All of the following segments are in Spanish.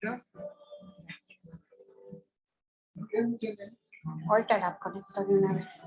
¿Ya? Ahorita la conecto de una vez.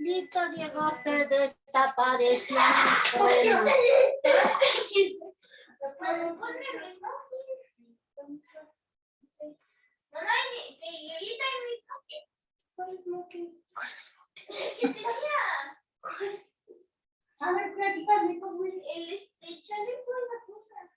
Listo, Diego, se desapareció. A ver, platícame cómo es. Échale toda esa cosa.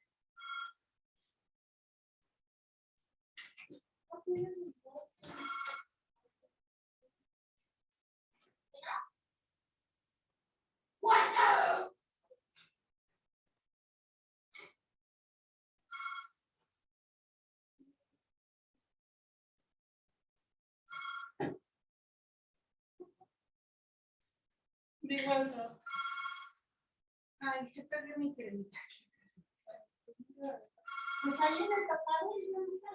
Di WhatsApp. Ay, se perdió mi cremita. Me salió el tapado y no está.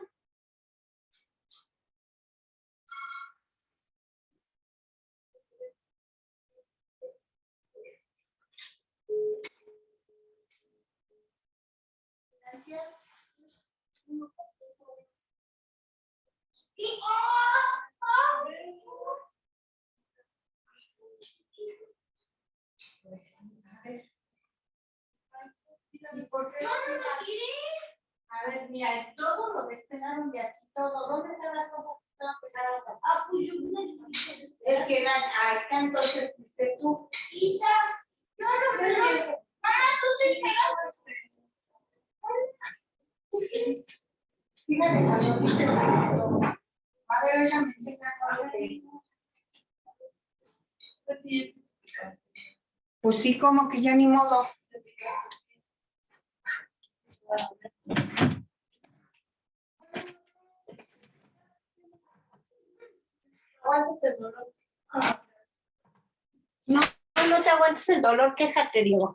Gracias. Y, pues, a ver. ¿Y por qué? No, no lo tires. A ver, mira, todo lo despelaron de aquí, todo. ¿Dónde están las cosas que estaban pegadas? Ah, pues yo no sé. El que gana, está entonces, tú. Quita. Yo no veo. Ah, tú te pegas. Fíjate, cuando dice a ver, ella me enseña algo que... Pues sí, como que ya ni modo. No, no te aguantes el dolor, quéjate, digo.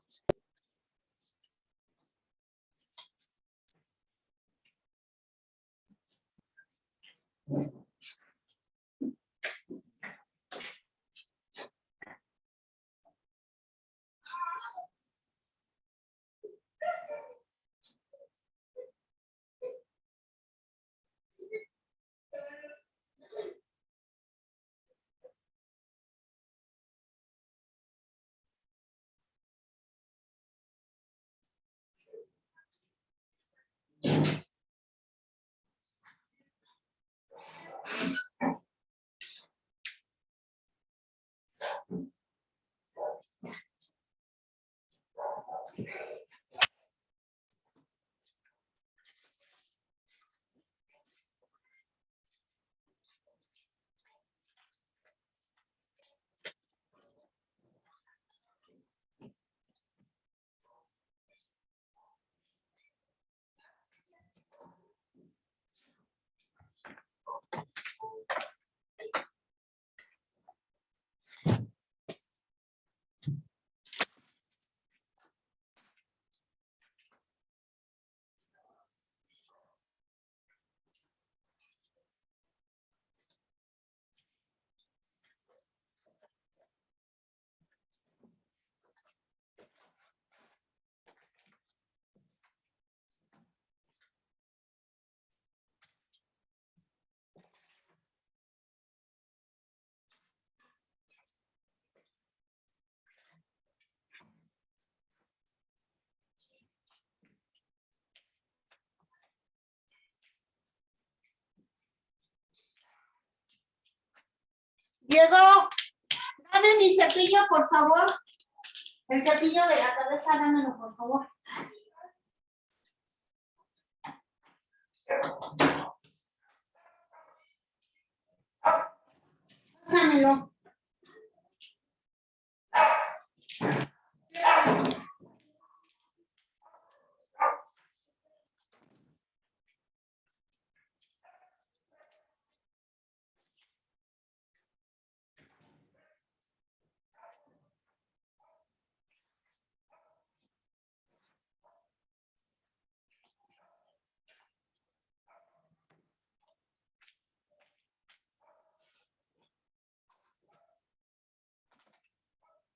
Diego, dame mi cepillo, por favor. El cepillo de la cabeza, dámelo, por favor. Dámelo.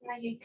Ahí.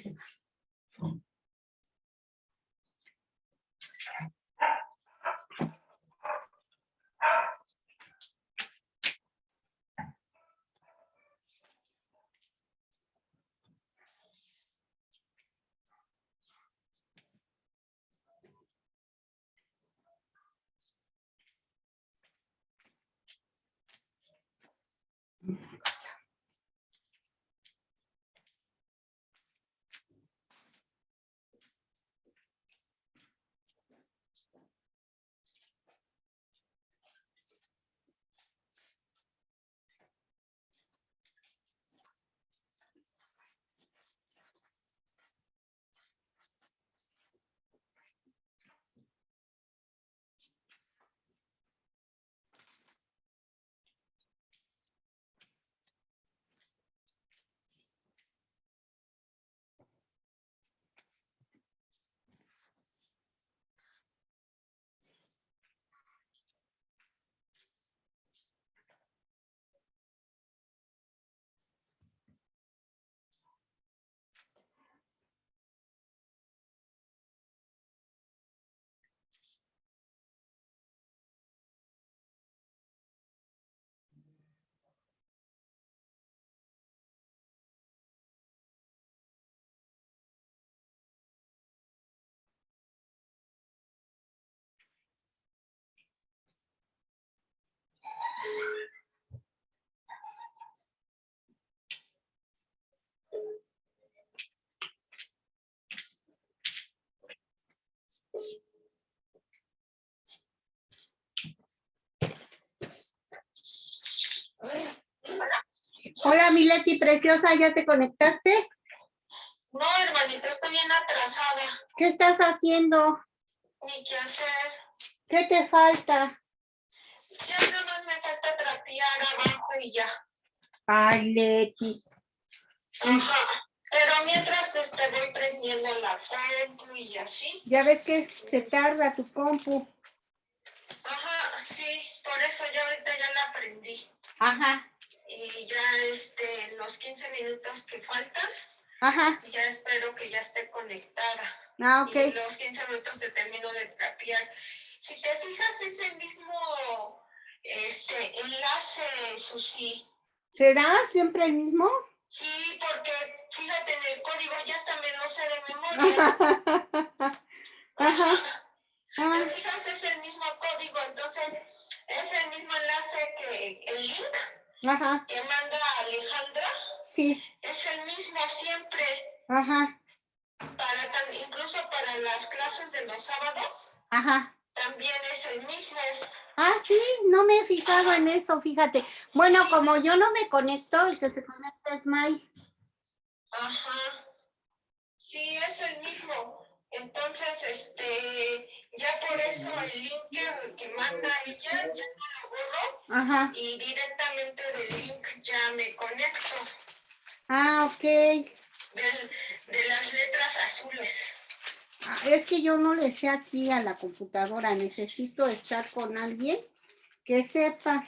Hola, mi Leti preciosa, ¿ya te conectaste? No, hermanita, estoy bien atrasada. ¿Qué estás haciendo? Ni qué hacer. ¿Qué te falta? Ya nada más me falta trapear abajo y ya. Ay, Leti. Ajá. Pero mientras voy prendiendo la compu y así. Ya ves que se tarda tu compu. Ajá, sí, por eso ya ahorita ya la prendí. Ajá. Y ya los 15 minutos que faltan, Ajá. ya espero que ya esté conectada. Ah, ok. Y los 15 minutos te termino de trapear. Si te fijas, es el mismo enlace, Susi. ¿Será siempre el mismo? Sí, porque fíjate en el código, ya hasta me lo sé de memoria. Ajá. Si te fijas, es el mismo código, entonces es el mismo enlace que el link Ajá. que manda Alejandra. Sí. Es el mismo siempre. Ajá. Incluso para las clases de los sábados. Ajá. También es el mismo. Ah, sí, no me he fijado en eso, fíjate. Bueno, como yo no me conecto, el que se conecta es May. Ajá. Sí, es el mismo. Entonces, ya por eso el link que manda ella, ya no lo borro. Ajá. Y directamente del link ya me conecto. Ah, ok. De las letras azules. Es que yo no le sé aquí a la computadora, necesito estar con alguien que sepa,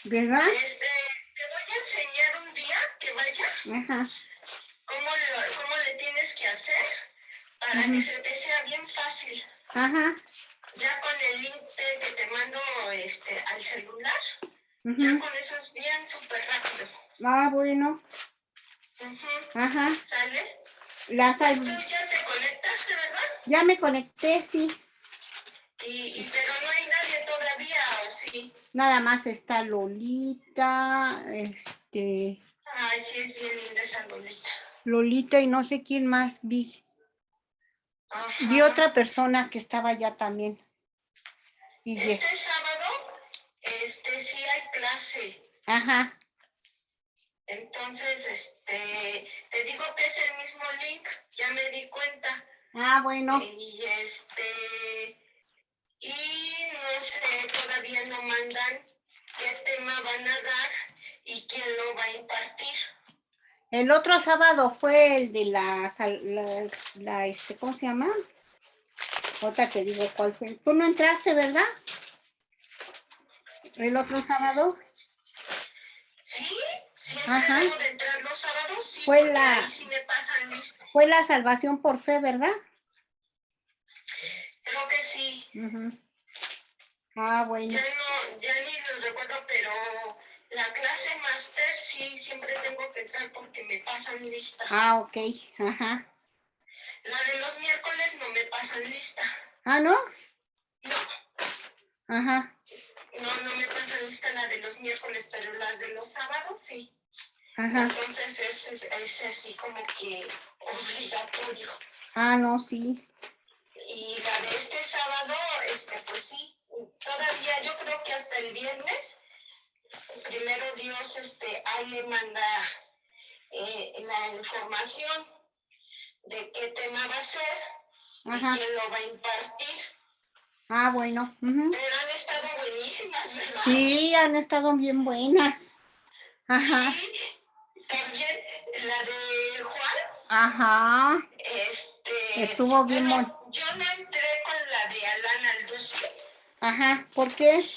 ¿verdad? Te voy a enseñar un día que vayas. Ajá. ¿Cómo le tienes que hacer para que se te sea bien fácil? Ajá. Ya con el link que te mando al celular, Ujú. ya con eso es bien súper rápido. Ah, bueno. Ajá. ¿Sale? ¿Tú ya te conectaste, ¿verdad? Ya me conecté, sí. Pero no hay nadie todavía, ¿o sí? Nada más está Lolita, Ay, sí, es bien linda esa Lolita. Lolita y no sé quién más vi. Ajá. Vi otra persona que estaba allá también. Y sábado, sí hay clase. Ajá. Entonces, te digo que es el mismo link, ya me di cuenta. Ah, bueno. Y no sé, todavía no mandan qué tema van a dar y quién lo va a impartir. El otro sábado fue el de ¿cómo se llama? Ahorita te digo cuál fue. Tú no entraste, ¿verdad? El otro sábado. Sí, siempre debo de entrar los sábados, sí, fue porque ahí sí me pasan lista. Fue la salvación por fe, ¿verdad? Creo que sí. Ah, bueno. Ya ni lo recuerdo, pero la clase máster sí, siempre tengo que entrar porque me pasan lista. Ah, ok. Ajá. La de los miércoles no me pasan lista. ¿Ah, no? No. Ajá. No me pasan lista la de los miércoles, pero las de los sábados sí. Ajá. Entonces es así como que obligatorio. Ah, no, sí. Y la de este sábado, pues sí, todavía yo creo que hasta el viernes, primero Dios, ahí le manda la información de qué tema va a ser. Ajá. Y quién lo va a impartir. Ah, bueno. Pero han estado buenísimas, ¿verdad? Sí, han estado bien buenas. Ajá. Sí, también la de Juan. Ajá. Estuvo bien yo no entré con la de Alan Alducin. Ajá, ¿por qué?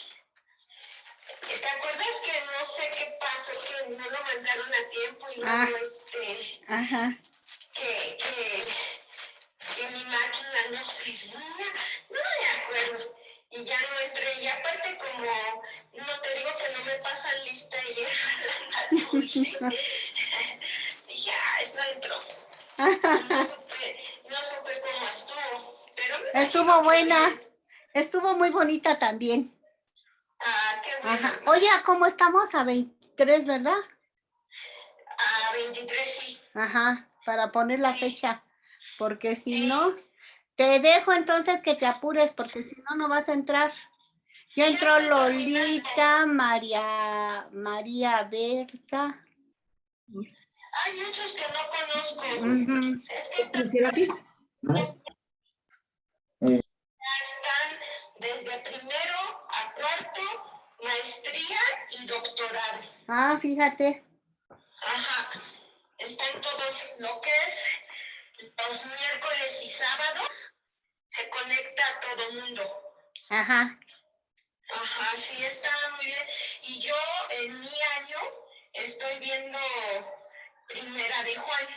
¿Te acuerdas que no sé qué pasó, que no lo mandaron a tiempo y luego Ajá. que mi máquina no servía? No me acuerdo. Y ya no entré. Y aparte como, no te digo que no me pasan lista y es Alan Alducin. Dije, no entró. No supe cómo estuvo. Pero estuvo buena. Estuvo muy bonita también. Ah, qué bueno. Ajá. Oye, ¿cómo estamos? A 23, ¿verdad? A 23, sí. Ajá, para poner la fecha. Porque si no, te dejo entonces que te apures, porque si no, no vas a entrar. Ya entró Lolita, María Berta. Hay muchos que no conozco. Es que están desde primero a cuarto, maestría y doctorado. Ah, fíjate. Ajá. Están todos, lo que es los miércoles y sábados, se conecta a todo mundo. Ajá. Ajá, sí, está muy bien. Y yo en mi año estoy viendo Primera de Juan.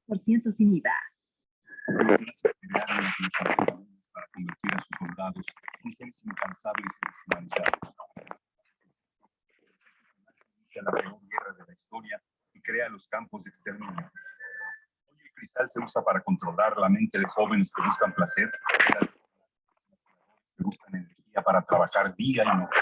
Por ciento sin IVA. convertir a sus soldados en seres incansables y deshumanizados. Inicia la peor guerra de la historia y crea los campos de exterminio. Hoy el cristal se usa para controlar la mente de jóvenes que buscan placer, que buscan energía para trabajar día y noche.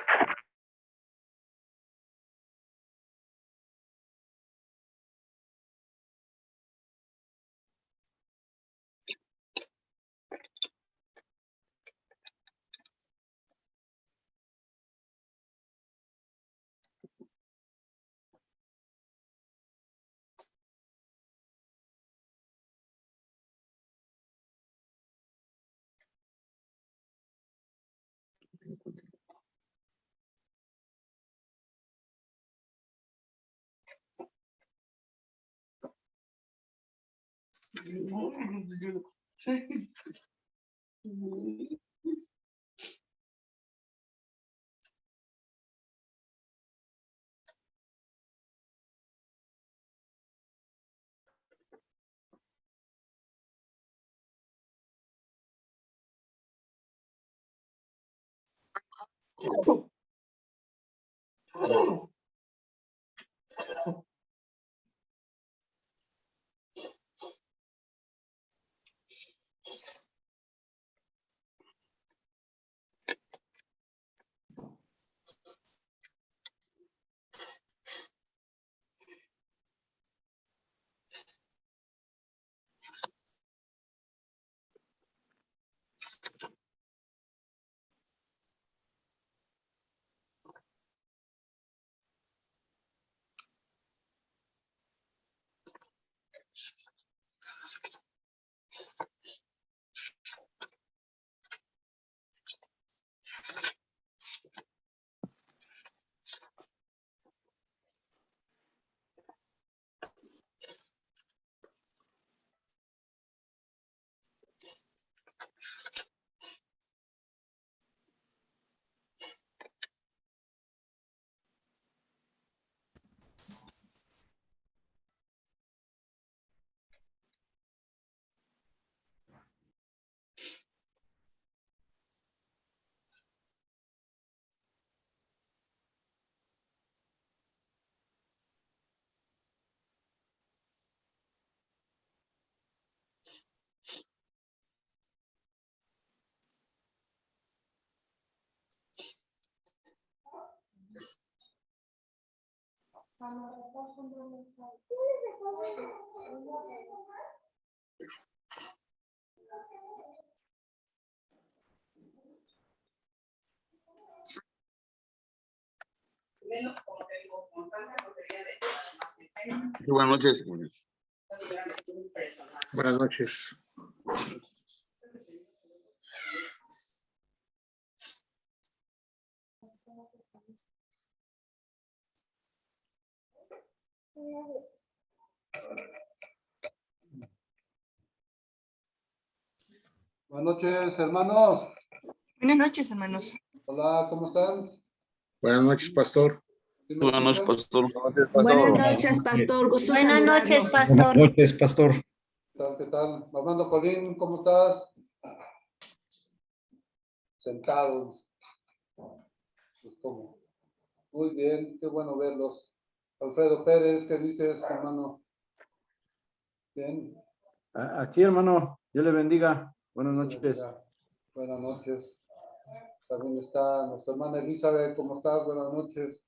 Sí, buenas noches. Buenas noches. Buenas noches, hermanos. Buenas noches, hermanos. Hola, ¿cómo están? Buenas noches, pastor. ¿Sí me Buenas noches, escuchan? pastor. Buenas noches, pastor. Gusto Buenas saludarlo. noches, pastor. Buenas noches, pastor. ¿Qué tal, qué tal? Armando Colín, ¿cómo estás? Sentados. Pues, ¿cómo? Muy bien, qué bueno verlos. Alfredo Pérez, ¿qué dices, hermano? Bien. Aquí, hermano, Dios le bendiga. Buenas noches. Buenas noches. También está nuestra hermana Elizabeth, ¿cómo estás? Buenas noches.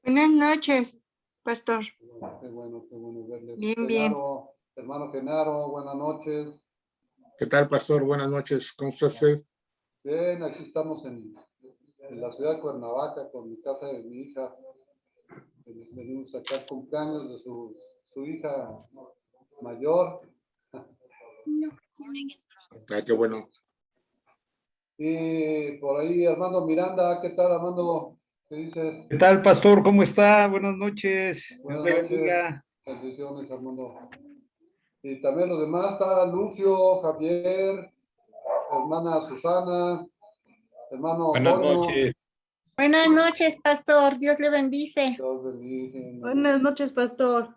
Buenas noches, pastor. Qué bueno verles. Bien, bien. Genaro, hermano Genaro, buenas noches. ¿Qué tal, pastor? Buenas noches. ¿Cómo está usted? Bien, aquí estamos en la ciudad de Cuernavaca con mi casa de mi hija. Venimos a sacar cumpleaños de su hija mayor. Ay, qué bueno. Y por ahí Armando Miranda, ¿qué tal, Armando? ¿Qué dices? ¿Qué tal, pastor? ¿Cómo está? Buenas noches. Buenas Dios le noches. bendiga. Bendiciones, Armando. Y también los demás, está Lucio, Javier, hermana Susana, hermano Buenas Antonio. noches. Buenas noches, pastor. Dios le bendice. Dios bendice. Buenas noches, pastor.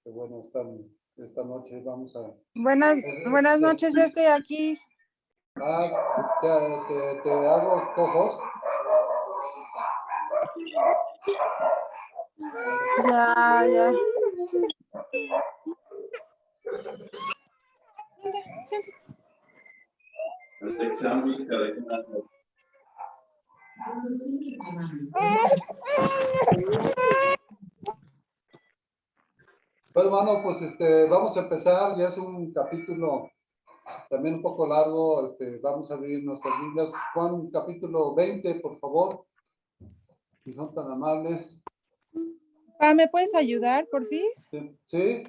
Qué bueno están esta noche. Vamos a... Buenas noches, ya estoy aquí. Te hago co-host. Ya. Bueno, hermano, pues vamos a empezar. Ya es un capítulo también un poco largo. Vamos a abrir nuestras Biblias. Juan, capítulo 20, por favor. Si son tan amables. ¿Me puedes ayudar, porfis? Sí, sí.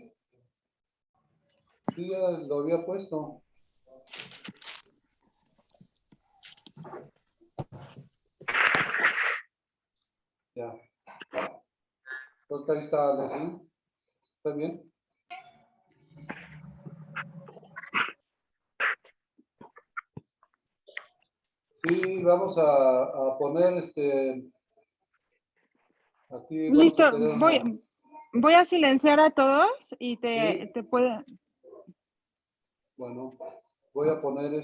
Sí, ya lo había puesto. Ya. Creo que ahí está, Leslie. ¿Está bien? Sí, vamos a poner aquí. Listo, Vamos a tener voy a silenciar a todos y Sí. te puede... Bueno, voy a poner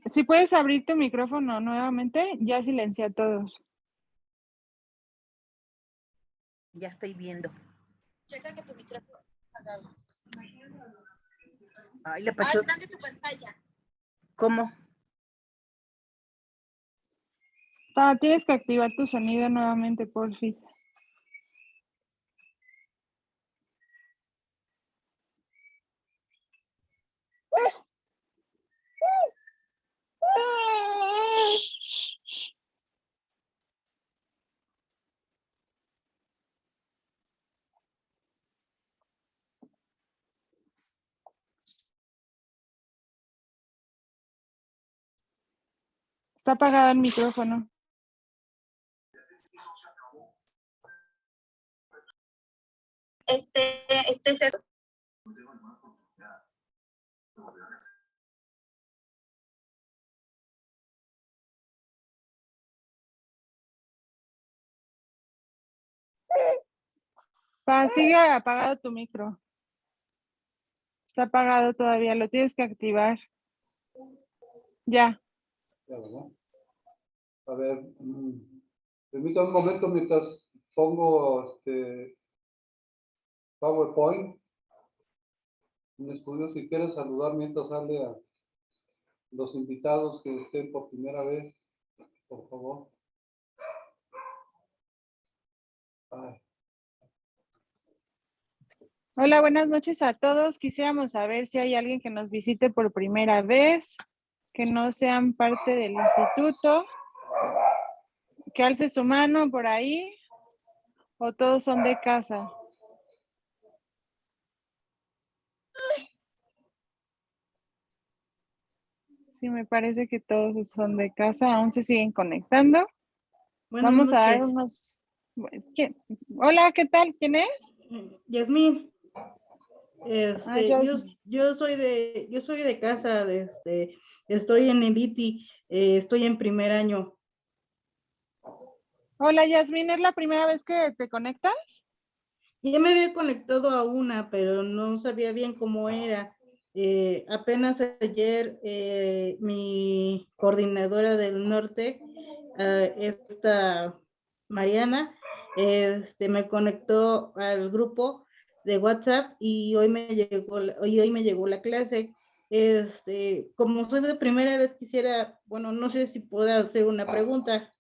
Si puedes abrir tu micrófono nuevamente, ya silencié a todos. Ya estoy viendo. Checa que tu micrófono está apagado. Ay, le pasó. Grande tu pantalla. ¿Cómo? Tienes que activar tu sonido nuevamente, porfis. Está apagado el micrófono. Cero. Sigue apagado tu micro. Está apagado todavía, lo tienes que activar. Ya. Ya, ¿verdad? A ver, permítame un momento mientras pongo PowerPoint. Un estudio, si quieres saludar mientras sale a los invitados que estén por primera vez, por favor. Ay. Hola, buenas noches a todos. Quisiéramos saber si hay alguien que nos visite por primera vez, que no sean parte del instituto, que alce su mano por ahí, o todos son de casa. Sí, me parece que todos son de casa, aún se siguen conectando. Vamos a dar unos... Hola, ¿qué tal? ¿Quién es? Yasmín. Yasmín. Yo soy de casa, estoy en el ITI, estoy en primer año. Hola, Yasmín, ¿es la primera vez que te conectas? Ya me había conectado a una, pero no sabía bien cómo era. Apenas ayer mi coordinadora del norte, esta Mariana, me conectó al grupo de WhatsApp y hoy me llegó la clase. Como soy de primera vez, quisiera, bueno, no sé si puedo hacer una pregunta.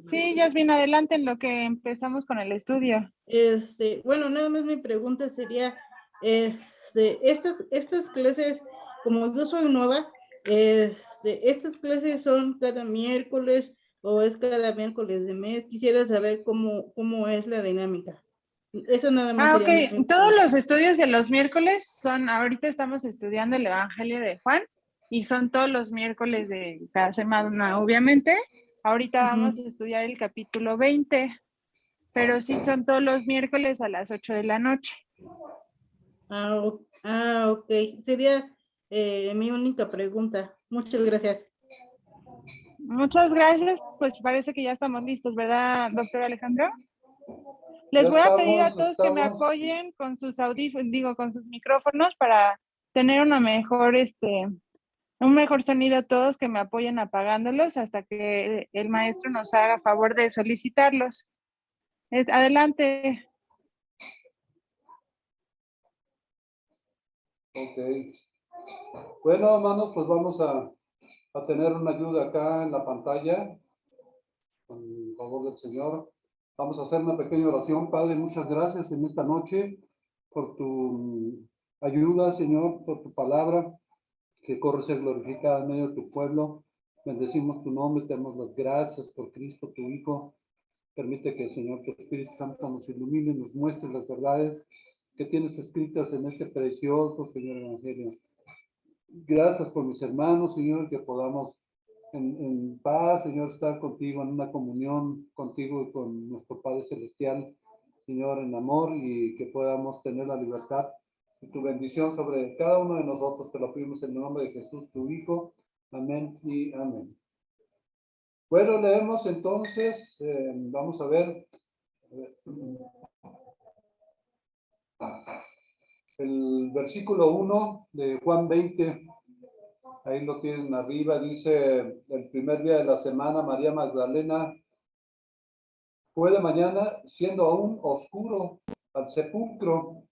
Sí, Yasmín, adelante en lo que empezamos con el estudio. Bueno, nada más mi pregunta sería, estas clases, como yo soy nueva, estas clases son cada miércoles o es cada miércoles de mes. Quisiera saber cómo es la dinámica. Eso nada más sería mi Todos los estudios de los miércoles son, ahorita estamos estudiando el Evangelio de Juan y son todos los miércoles de cada semana, obviamente. Ahorita vamos a estudiar el capítulo 20, pero sí son todos los miércoles a las 8 de la noche. Ok. Sería mi única pregunta. Muchas gracias. Muchas gracias. Pues parece que ya estamos listos, ¿verdad, doctor Alejandro? Les Ya voy a pedir a estamos, todos que me apoyen con sus audífonos, con sus micrófonos para tener una mejor, un mejor sonido a todos, que me apoyen apagándolos hasta que el maestro nos haga favor de solicitarlos. Adelante. Ok. Bueno, hermanos, pues vamos a tener una ayuda acá en la pantalla. Con el favor del Señor. Vamos a hacer una pequeña oración. Padre, muchas gracias en esta noche por tu ayuda, Señor, por tu palabra, que corre ser glorificada en medio de tu pueblo. Bendecimos tu nombre, te damos las gracias por Cristo, tu Hijo. Permite que, Señor, tu Espíritu Santo nos ilumine, nos muestre las verdades que tienes escritas en este precioso, Señor, Evangelio. Gracias por mis hermanos, Señor, que podamos en paz, Señor, estar contigo, en una comunión contigo y con nuestro Padre Celestial, Señor, en amor, y que podamos tener la libertad y tu bendición sobre cada uno de nosotros. Te lo pedimos en el nombre de Jesús, tu Hijo. Amén y amén. Bueno, leemos entonces, vamos a ver el versículo 1 de Juan 20. Ahí lo tienen arriba, dice: el primer día de la semana, María Magdalena fue de mañana, siendo aún oscuro, al sepulcro,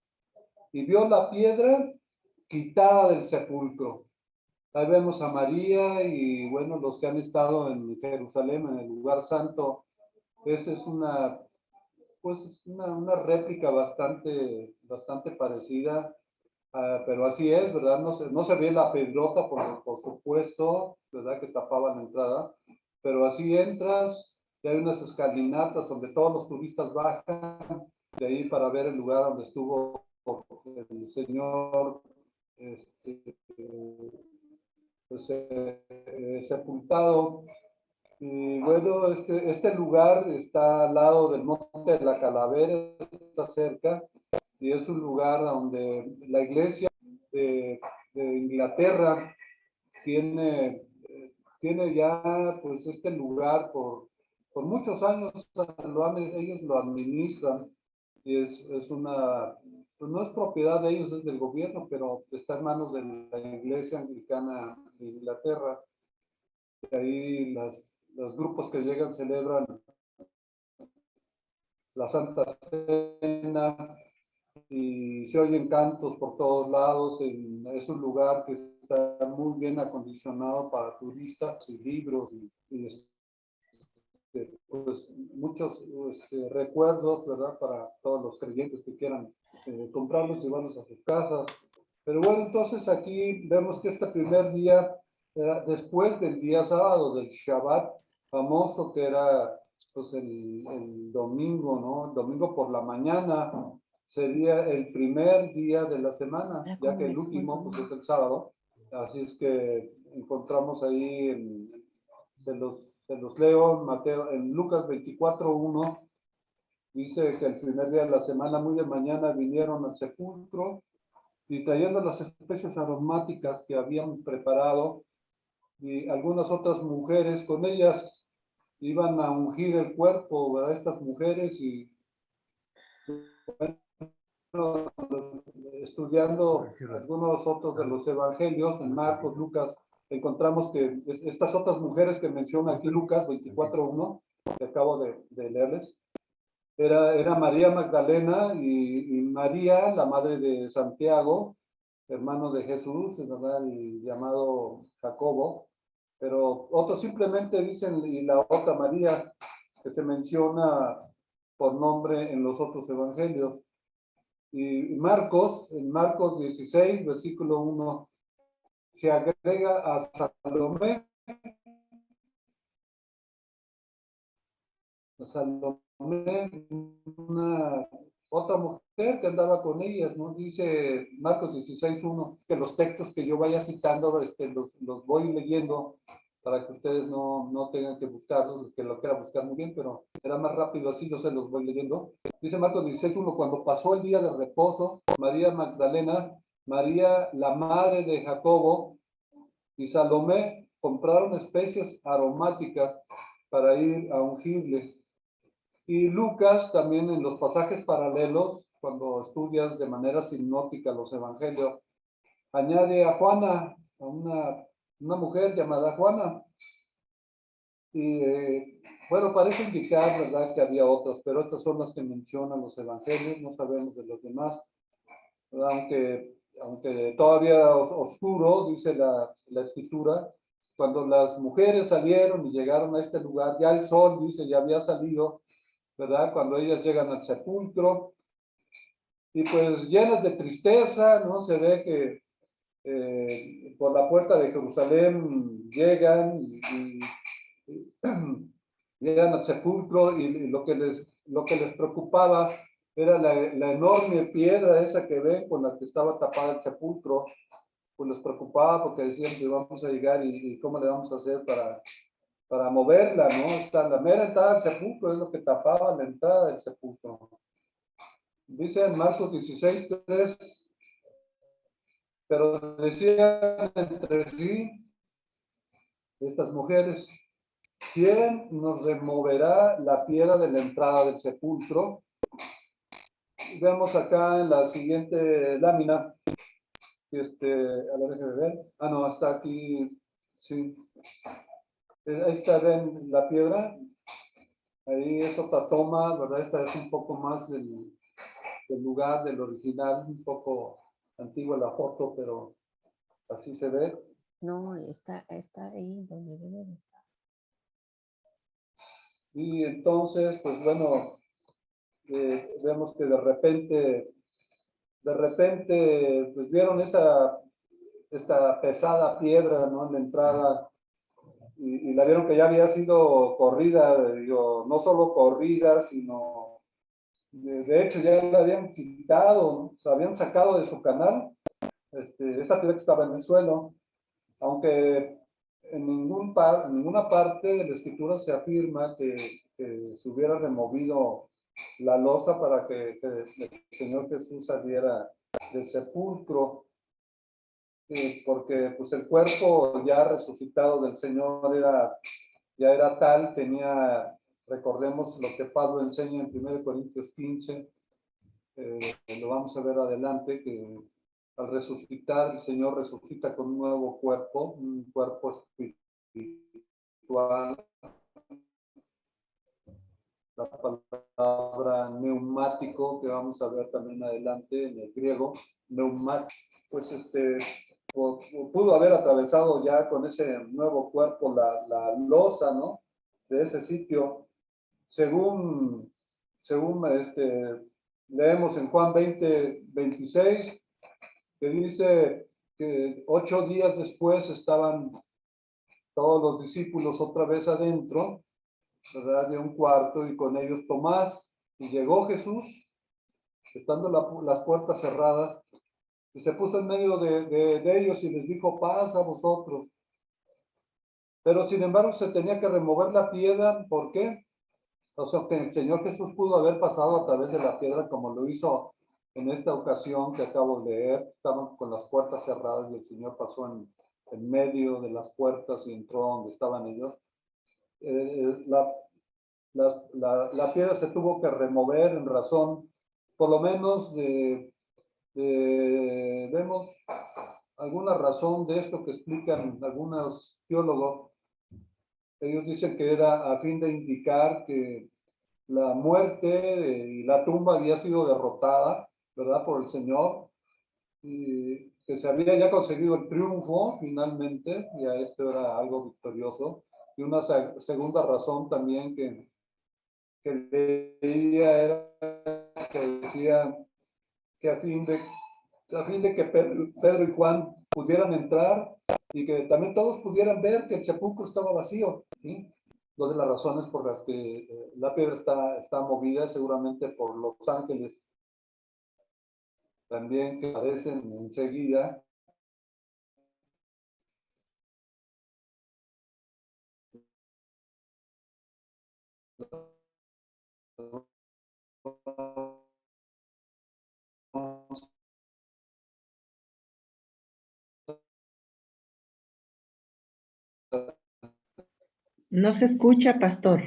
y vio la piedra quitada del sepulcro. Ahí vemos a María y, bueno, los que han estado en Jerusalén, en el lugar santo. Esa es una, pues, una réplica bastante parecida. Pero así es, ¿verdad? No se ve la pedrota, por supuesto, ¿verdad? Que tapaba la entrada, pero así entras y hay unas escalinatas donde todos los turistas bajan de ahí para ver el lugar donde estuvo el Señor sepultado. Y bueno, este lugar está al lado del Monte de la Calavera, está cerca, y es un lugar donde la iglesia de Inglaterra tiene ya, pues, este lugar por muchos años. Ellos lo administran, y es una, pues no es propiedad de ellos, es del gobierno, pero está en manos de la iglesia anglicana de Inglaterra. Y ahí los grupos que llegan celebran la Santa Cena, y se oyen cantos por todos lados. Es un lugar que está muy bien acondicionado para turistas y libros y pues muchos recuerdos, ¿verdad? Para todos los creyentes que quieran comprarlos y llevarlos a sus casas. Pero bueno, entonces aquí vemos que este primer día, después del día sábado, del Shabbat famoso, que era, pues, el domingo, ¿no? El domingo por la mañana sería el primer día de la semana, ya que el último, pues, es el sábado. Así es que encontramos ahí se los leo en Mateo, en Lucas 24:1, dice que el primer día de la semana, muy de mañana, vinieron al sepulcro y trayendo las especies aromáticas que habían preparado, y algunas otras mujeres con ellas iban a ungir el cuerpo de estas mujeres. Y bueno, estudiando algunos otros de los evangelios, en Marcos, Lucas, encontramos que estas otras mujeres que menciona aquí Lucas 24:1, que acabo de leerles, era María Magdalena y María, la madre de Santiago, hermano de Jesús, ¿verdad? El llamado Jacobo. Pero otros simplemente dicen, y la otra María, que se menciona por nombre en los otros evangelios. Y Marcos, en Marcos 16, versículo 1, se agrega a Salomé. Otra mujer que andaba con ellas, ¿no? Dice Marcos 16:1, que los textos que yo vaya citando los voy leyendo para que ustedes no tengan que buscarlos, los que lo quieran buscar muy bien, pero será más rápido así, yo se los voy leyendo. Dice Marcos 16:1, cuando pasó el día de reposo, María Magdalena, María la madre de Jacobo y Salomé compraron especies aromáticas para ir a ungirle. Y Lucas también en los pasajes paralelos, cuando estudias de manera sinóptica los evangelios, añade a Juana, a una mujer llamada Juana. Y bueno, parece indicar, ¿verdad?, que había otras, pero estas son las que mencionan los evangelios, no sabemos de los demás, ¿verdad? Aunque todavía oscuro, dice la escritura, cuando las mujeres salieron y llegaron a este lugar, ya el sol, dice, ya había salido, ¿verdad? Cuando ellas llegan al sepulcro, y pues llenas de tristeza, ¿no? Se ve que por la puerta de Jerusalén llegan y llegan al sepulcro y lo que les preocupaba era la enorme piedra esa que ven con la que estaba tapada el sepulcro. Pues les preocupaba porque decían que vamos a llegar y cómo le vamos a hacer para moverla, ¿no? Está la mera entrada del sepulcro, es lo que tapaba la entrada del sepulcro. Dice en Marcos 16:3, pero decían entre sí estas mujeres, ¿quién nos removerá la piedra de la entrada del sepulcro? Vemos acá en la siguiente lámina, a ver, déjeme ver. Ah, no, está aquí, sí. Ahí está, ven la piedra. Ahí es otra toma, ¿verdad? Esta es un poco más del lugar, del original, un poco antigua la foto, pero así se ve. No, está ahí donde debe de estar. Y entonces, pues bueno, vemos que de repente, pues vieron esta pesada piedra, ¿no?, en la entrada, y la vieron que ya había sido corrida, digo, no solo corrida, sino, de hecho ya la habían quitado, ¿no? Se habían sacado de su canal, esa piedra que estaba en el suelo, aunque en ninguna parte de la escritura se afirma que se hubiera removido la losa para que el Señor Jesús saliera del sepulcro, porque pues el cuerpo ya resucitado del Señor ya era tal, recordemos lo que Pablo enseña en 1 Corintios 15, lo vamos a ver adelante, que al resucitar, el Señor resucita con un nuevo cuerpo, un cuerpo espiritual. La palabra neumático, que vamos a ver también adelante en el griego, neumático, pues pudo haber atravesado ya con ese nuevo cuerpo la losa, ¿no?, de ese sitio. Según leemos en Juan 20:26, que dice que 8 días después estaban todos los discípulos otra vez adentro, ¿verdad?, de un cuarto, y con ellos Tomás. Y llegó Jesús, estando las puertas cerradas, y se puso en medio de ellos y les dijo, paz a vosotros. Pero sin embargo se tenía que remover la piedra. ¿Por qué? O sea, que el Señor Jesús pudo haber pasado a través de la piedra como lo hizo en esta ocasión que acabo de leer. Estaban con las puertas cerradas y el Señor pasó en medio de las puertas y entró donde estaban ellos. La piedra se tuvo que remover en razón, por lo menos vemos alguna razón de esto que explican algunos teólogos. Ellos dicen que era a fin de indicar que la muerte y la tumba había sido derrotada, ¿verdad?, por el Señor, y que se había ya conseguido el triunfo finalmente, ya esto era algo victorioso. Y una segunda razón también que leía era que decía que a fin de que Pedro y Juan pudieran entrar y que también todos pudieran ver que el sepulcro estaba vacío, ¿sí? Dos de las razones por las que la piedra está movida, seguramente por los ángeles también que aparecen enseguida. No se escucha, pastor.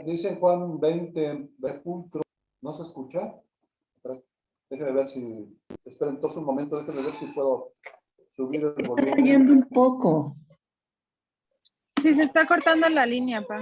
Dice Juan 20, sepulcro. ¿No se escucha? Déjenme ver si... Esperen entonces un momento, déjenme ver si puedo subir el Está volumen. cayendo un poco. Sí, se está cortando la línea, pa.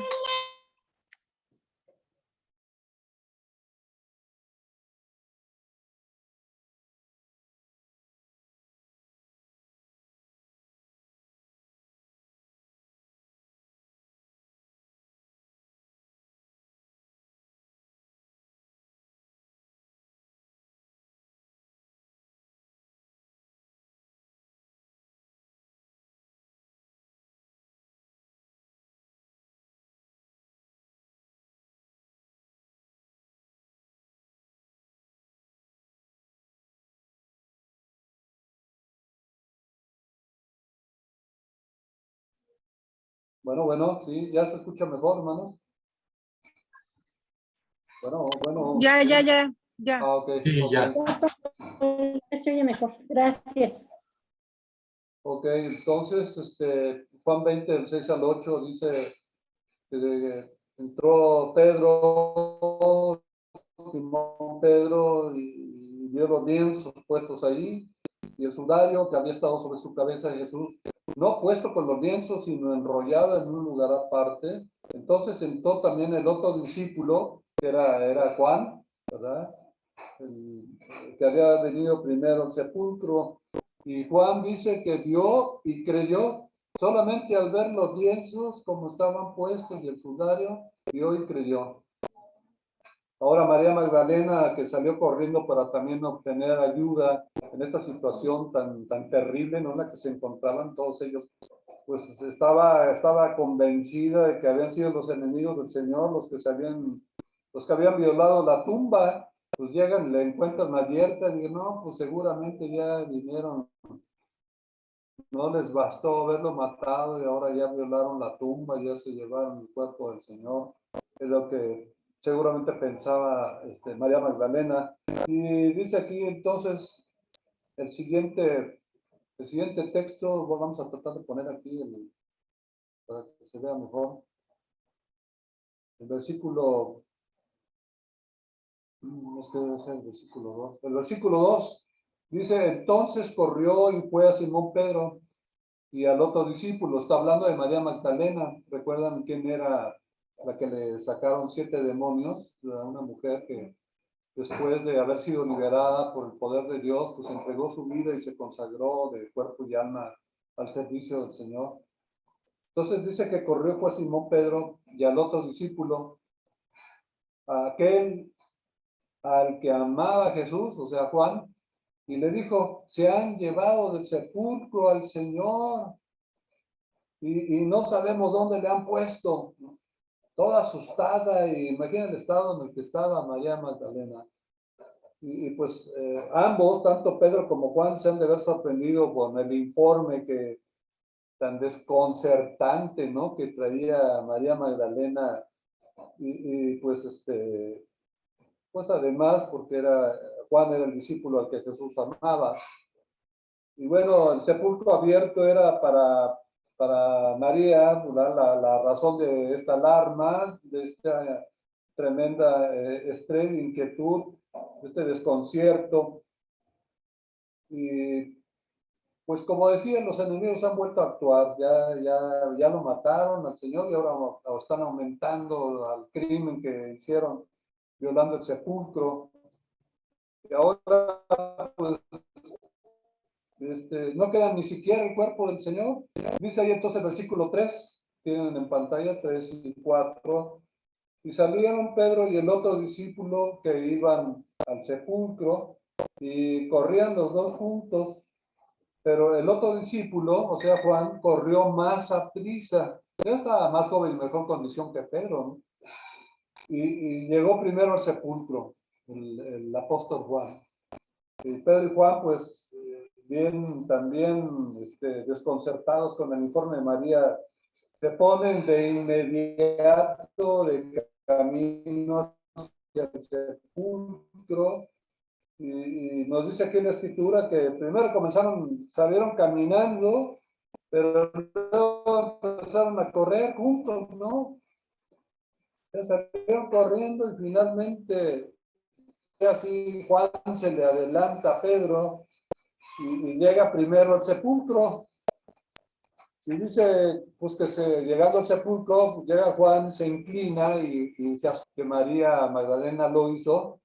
Bueno, sí, ya se escucha mejor, hermanos. Bueno. Ya. Ah, ok. Sí, ya. Se oye mejor. Gracias. Ok, entonces, Juan 20, del 6 al 8, dice que entró Pedro, Simón Pedro, y vio los lienzos puestos ahí, y el sudario que había estado sobre su cabeza de Jesús, no puesto con los lienzos, sino enrollado en un lugar aparte. Entonces entró también el otro discípulo, que era Juan, ¿verdad? El que había venido primero al sepulcro. Y Juan dice que vio y creyó solamente al ver los lienzos como estaban puestos y el sudario, vio y creyó. Ahora María Magdalena, que salió corriendo para también obtener ayuda en esta situación tan terrible, ¿no?, en la que se encontraban todos ellos, pues estaba convencida de que habían sido los enemigos del Señor los que habían violado la tumba. Pues llegan, le encuentran abierta y dicen, no, pues seguramente ya vinieron, no les bastó haberlo matado y ahora ya violaron la tumba, ya se llevaron el cuerpo del Señor. Es lo que seguramente pensaba María Magdalena. Y dice aquí entonces el siguiente texto, vamos a tratar de poner aquí para que se vea mejor. El versículo, es que debe ser el versículo 2. El versículo 2 dice, entonces corrió y fue a Simón Pedro y al otro discípulo. Está hablando de María Magdalena. ¿Recuerdan quién era la que le sacaron 7 demonios? Una mujer que después de haber sido liberada por el poder de Dios, pues entregó su vida y se consagró de cuerpo y alma al servicio del Señor. Entonces dice que corrió fue a Simón Pedro y al otro discípulo, a aquel al que amaba a Jesús, o sea, Juan, y le dijo, se han llevado del sepulcro al Señor y no sabemos dónde le han puesto. Toda asustada, y imagina el estado en el que estaba María Magdalena. Y pues ambos, tanto Pedro como Juan, se han de haber sorprendido con el informe tan desconcertante, ¿no?, que traía María Magdalena. Y pues pues además porque Juan era el discípulo al que Jesús amaba. Y bueno, el sepulcro abierto era para María, la razón de esta alarma, de esta tremenda estrés, inquietud, este desconcierto. Y pues como decían, los enemigos han vuelto a actuar, ya lo mataron al Señor y ahora están aumentando al crimen que hicieron violando el sepulcro. Y ahora pues no queda ni siquiera el cuerpo del Señor. Dice ahí entonces el versículo 3, tienen en pantalla 3 y 4. Y salieron Pedro y el otro discípulo que iban al sepulcro y corrían los dos juntos, pero el otro discípulo, o sea Juan, corrió más a prisa. Ya estaba más joven y mejor condición que Pedro, ¿no? Y llegó primero al sepulcro, el apóstol Juan. Y Pedro y Juan, pues, bien también desconcertados con el informe de María, se ponen de inmediato de camino hacia el sepulcro. Y nos dice aquí en la escritura que primero salieron caminando, pero luego empezaron a correr juntos, ¿no? Ya salieron corriendo y finalmente así Juan se le adelanta a Pedro y llega primero al sepulcro. Y dice, pues llegando al sepulcro, pues llega Juan, se inclina y se hace que María Magdalena lo hizo,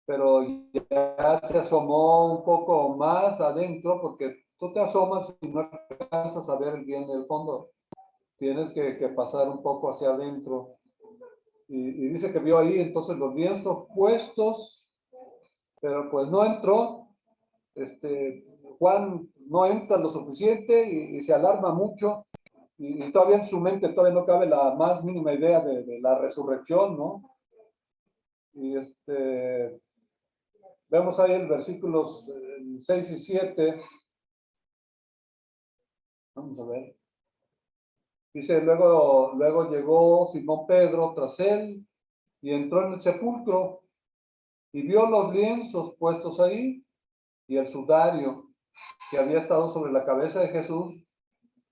pero ya se asomó un poco más adentro, porque tú te asomas y no alcanzas a ver bien el fondo. Tienes que pasar un poco hacia adentro. Y dice que vio ahí entonces los lienzos puestos, pero pues no entró. Juan no entra lo suficiente y se alarma mucho. Y todavía en su mente todavía no cabe la más mínima idea de la resurrección, ¿no? Y vemos ahí el versículos 6 y 7. Vamos a ver. Dice, luego llegó Simón Pedro tras él y entró en el sepulcro y vio los lienzos puestos ahí y el sudario que había estado sobre la cabeza de Jesús.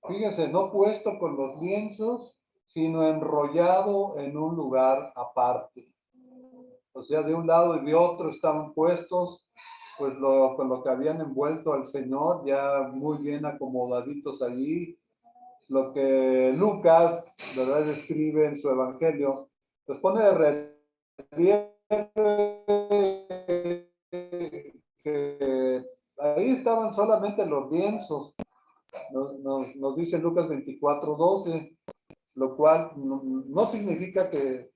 Fíjense, no puesto con los lienzos, sino enrollado en un lugar aparte. O sea, de un lado y de otro estaban puestos, pues con lo que habían envuelto al Señor, ya muy bien acomodaditos allí. Lo que Lucas, ¿verdad?, describe en su evangelio, pues pone de relieve que ahí estaban solamente los lienzos. Nos dice Lucas 24:12, lo cual no significa que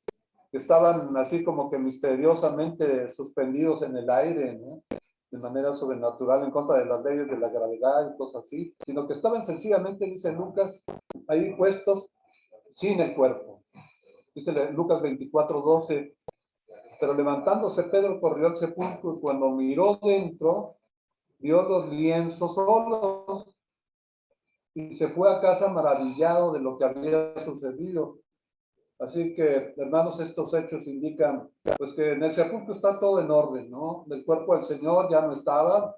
estaban así como que misteriosamente suspendidos en el aire, ¿no?, de manera sobrenatural en contra de las leyes de la gravedad y cosas así, sino que estaban sencillamente, dice Lucas, ahí puestos sin el cuerpo. Dice Lucas 24:12, pero levantándose Pedro corrió al sepulcro y cuando miró dentro, vio los lienzos solos y se fue a casa maravillado de lo que había sucedido. Así que, hermanos, estos hechos indican pues que en el sepulcro está todo en orden, ¿no? El cuerpo del Señor ya no estaba,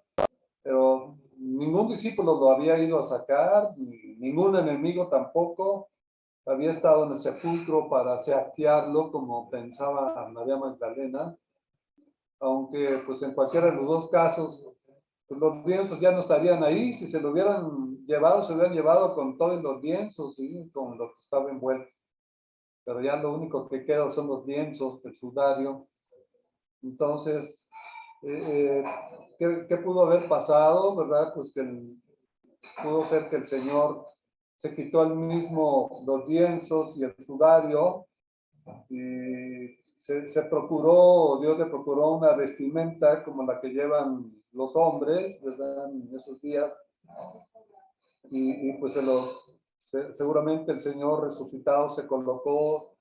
pero ningún discípulo lo había ido a sacar, ningún enemigo tampoco había estado en el sepulcro para saquearlo como pensaba María Magdalena, aunque pues en cualquiera de los dos casos pues los lienzos ya no estarían ahí. Si se lo hubieran llevado, se hubieran llevado con todos los lienzos, ¿sí?, con lo que estaba envuelto. Pero ya lo único que queda son los lienzos, el sudario. Entonces, ¿qué pudo haber pasado, verdad? Pues que pudo ser que el Señor se quitó él mismo los lienzos y el sudario y se procuró, Dios le procuró una vestimenta como la que llevan los hombres, ¿verdad?, en esos días. Y pues seguramente el Señor resucitado se colocó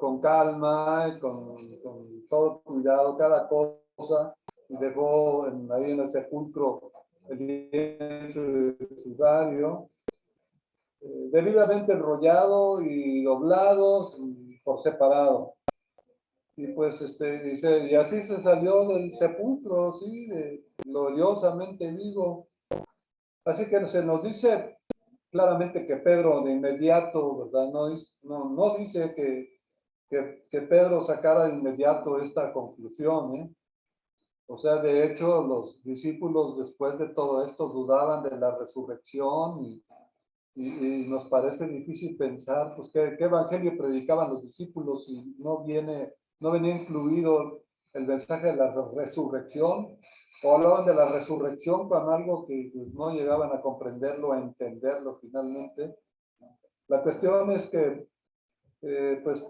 con calma y con todo cuidado cada cosa y dejó ahí en el sepulcro el lienzo y el sudario debidamente enrollado y doblado por separado. Y pues dice, y así se salió del sepulcro, sí, gloriosamente vivo. Así que se nos dice claramente que Pedro de inmediato, ¿verdad? No dice que Pedro sacara de inmediato esta conclusión, ¿eh? O sea, de hecho, los discípulos después de todo esto dudaban de la resurrección y nos parece difícil pensar, pues, ¿qué evangelio predicaban los discípulos si no venía incluido el mensaje de la resurrección? O hablaban de la resurrección con algo que pues, no llegaban a comprenderlo, a entenderlo finalmente. La cuestión es que, pues,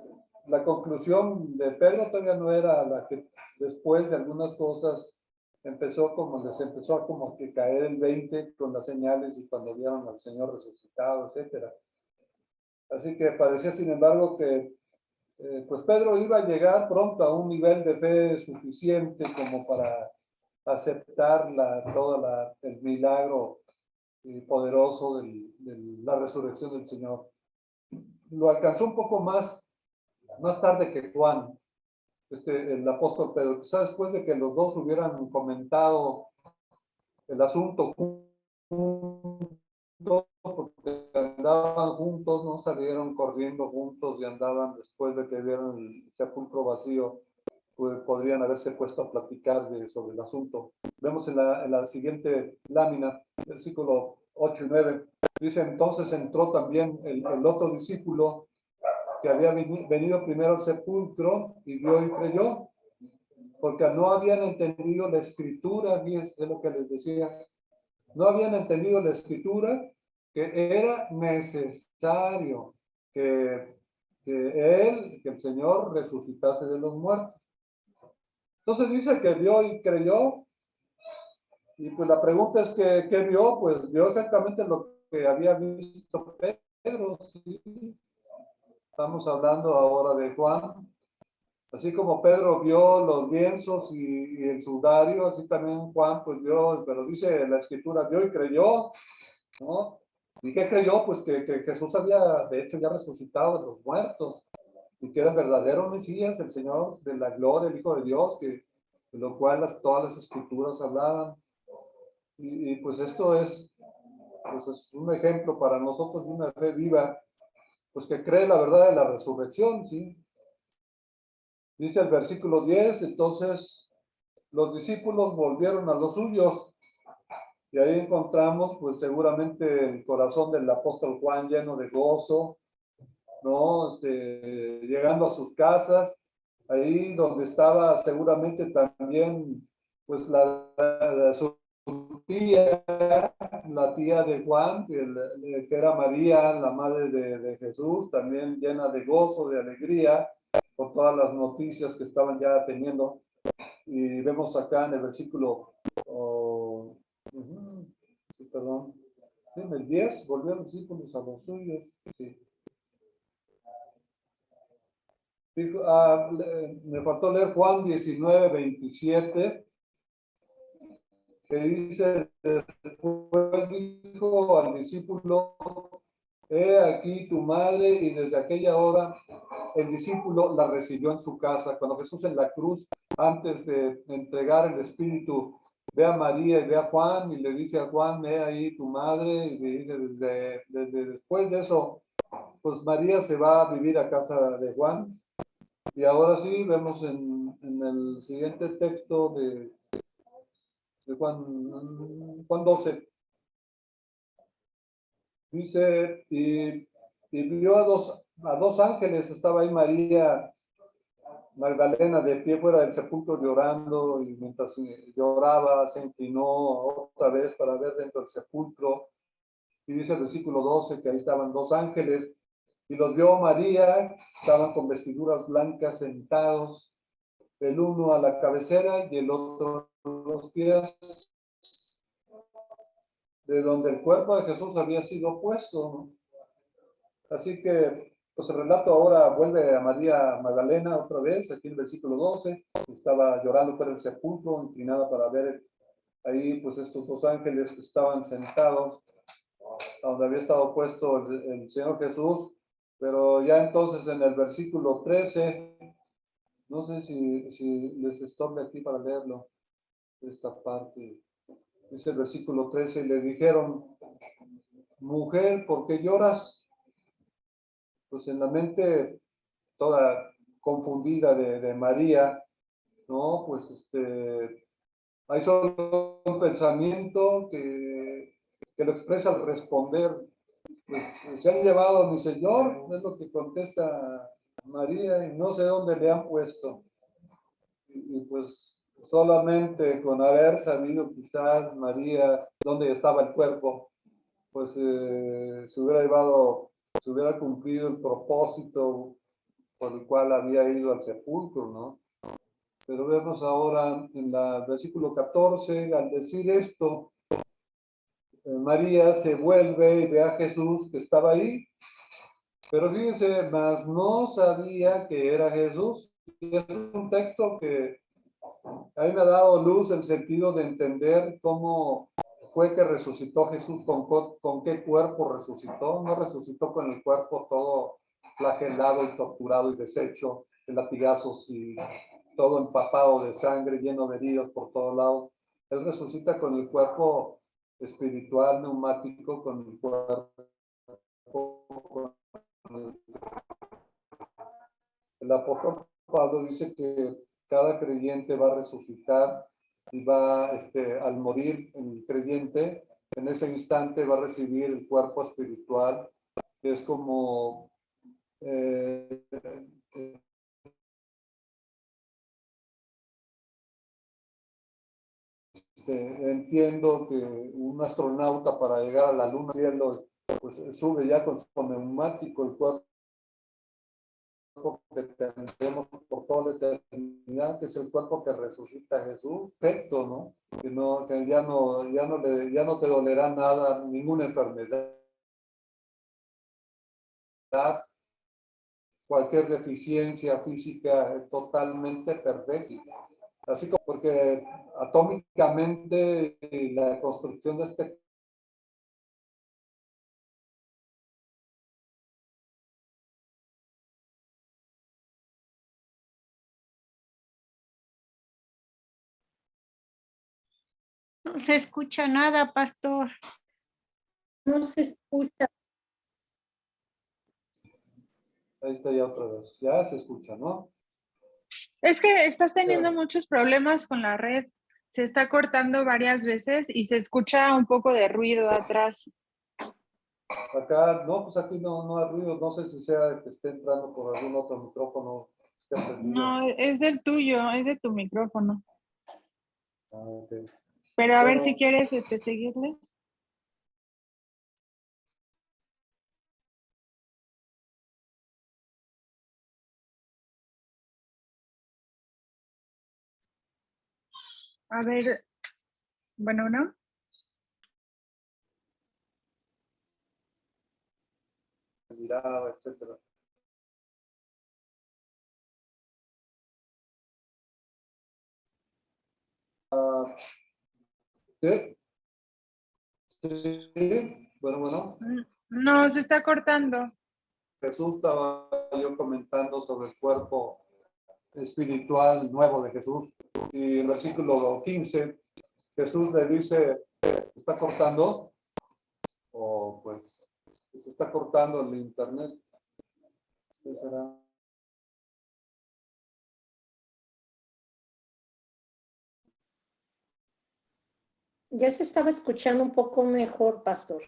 la conclusión de Pedro todavía no era la que después de algunas cosas les empezó a como que caer el 20 con las señales y cuando vieron al Señor resucitado, etcétera. Así que parecía, sin embargo, que pues Pedro iba a llegar pronto a un nivel de fe suficiente como para aceptar todo el milagro poderoso de la resurrección del Señor. Lo alcanzó un poco más tarde que Juan, el apóstol Pedro, quizás después de que los dos hubieran comentado el asunto porque andaban juntos, no salieron corriendo juntos y andaban después de que vieron el sepulcro vacío, pues podrían haberse puesto a platicar sobre el asunto. Vemos en la siguiente lámina, versículo 8 y 9, dice: entonces entró también el otro discípulo que había venido primero al sepulcro y vio y creyó, porque no habían entendido la escritura, y es lo que les decía, no habían entendido la escritura, que era necesario que el Señor resucitase de los muertos. Entonces dice que vio y creyó, y pues la pregunta es que, ¿qué vio? Pues vio exactamente lo que había visto Pedro, ¿sí? Estamos hablando ahora de Juan. Así como Pedro vio los lienzos y el sudario, así también Juan pues vio, pero dice la escritura, vio y creyó, ¿no? ¿Y qué creyó? Pues que Jesús había, de hecho, ya resucitado de los muertos, y que era el verdadero Mesías, el Señor de la gloria, el Hijo de Dios, de lo cual todas las escrituras hablaban. Y pues esto es un ejemplo para nosotros de una fe viva, pues que cree la verdad de la resurrección, ¿sí? Dice el versículo 10, entonces los discípulos volvieron a los suyos, y ahí encontramos pues seguramente el corazón del apóstol Juan lleno de gozo, ¿no? Llegando a sus casas, ahí donde estaba seguramente también pues su tía, la tía de Juan, que era María, la madre de Jesús, también llena de gozo, de alegría, por todas las noticias que estaban ya teniendo. Y vemos acá en el versículo, perdón, en el 10, volvieron los discípulos a los suyos. Sí. Me faltó leer Juan 19, 27, que dice: después dijo al discípulo, he aquí tu madre, y desde aquella hora el discípulo la recibió en su casa. Cuando Jesús en la cruz, antes de entregar el Espíritu, ve a María y ve a Juan, y le dice a Juan, he ahí tu madre, y desde después de eso, pues María se va a vivir a casa de Juan. Y ahora sí, vemos en el siguiente texto de Juan 12. Dice, y vio a dos ángeles, estaba ahí María Magdalena de pie fuera del sepulcro llorando, y mientras lloraba se inclinó otra vez para ver dentro del sepulcro. Y dice el versículo 12 que ahí estaban dos ángeles, y los vio María, estaban con vestiduras blancas sentados, el uno a la cabecera y el otro a los pies, de donde el cuerpo de Jesús había sido puesto, ¿no? Así que, pues el relato ahora vuelve a María Magdalena otra vez, aquí en el versículo 12, estaba llorando fuera del sepulcro, inclinada para ver ahí, pues estos dos ángeles que estaban sentados, donde había estado puesto el Señor Jesús. Pero ya entonces en el versículo 13, no sé si les estorbe aquí para leerlo, esta parte. Dice el versículo 13, y le dijeron, mujer, ¿por qué lloras? Pues en la mente toda confundida de María, ¿no? Pues hay solo un pensamiento que lo expresa al responder, pues se han llevado a mi Señor, es lo que contesta María, y no sé dónde le han puesto. Y pues solamente con haber sabido quizás María dónde estaba el cuerpo, pues se hubiera cumplido el propósito por el cual había ido al sepulcro, ¿no? Pero vemos ahora en el versículo 14, al decir esto, María se vuelve y ve a Jesús que estaba ahí, pero fíjense, mas no sabía que era Jesús. Y es un texto que a mí me ha dado luz el sentido de entender cómo fue que resucitó Jesús, con qué cuerpo resucitó. No resucitó con el cuerpo todo flagelado y torturado y deshecho de latigazos y todo empapado de sangre, lleno de heridas por todos lados. Él resucita con el cuerpo espiritual neumático con el cuerpo. El apóstol Pablo dice que cada creyente va a resucitar y va, al morir el creyente, en ese instante va a recibir el cuerpo espiritual, que es como entiendo que un astronauta para llegar a la luna, cielo, pues sube ya con su neumático el cuerpo que tendremos por toda la eternidad, que es el cuerpo que resucita a Jesús, perfecto, ¿no? Que ya no te dolerá nada, ninguna enfermedad, cualquier deficiencia física totalmente perfecta. Así como porque atómicamente la construcción de este No se escucha nada, pastor. No se escucha. Ahí está ya otra vez. Ya se escucha, ¿no? Es que estás teniendo muchos problemas con la red. Se está cortando varias veces y se escucha un poco de ruido atrás. Acá, no, pues aquí no hay ruido. No sé si sea que esté entrando por algún otro micrófono. No, es del tuyo, es de tu micrófono. Ah, okay. Pero a ver si quieres seguirle. A ver, bueno, ¿no? Mirada, etcétera. ¿Sí? Sí, bueno. No, se está cortando. Jesús estaba yo comentando sobre el cuerpo espiritual nuevo de Jesús. Y el versículo 15, Jesús le dice, ¿se está cortando? O pues, se está cortando el internet. ¿Qué será? Ya se estaba escuchando un poco mejor, pastor.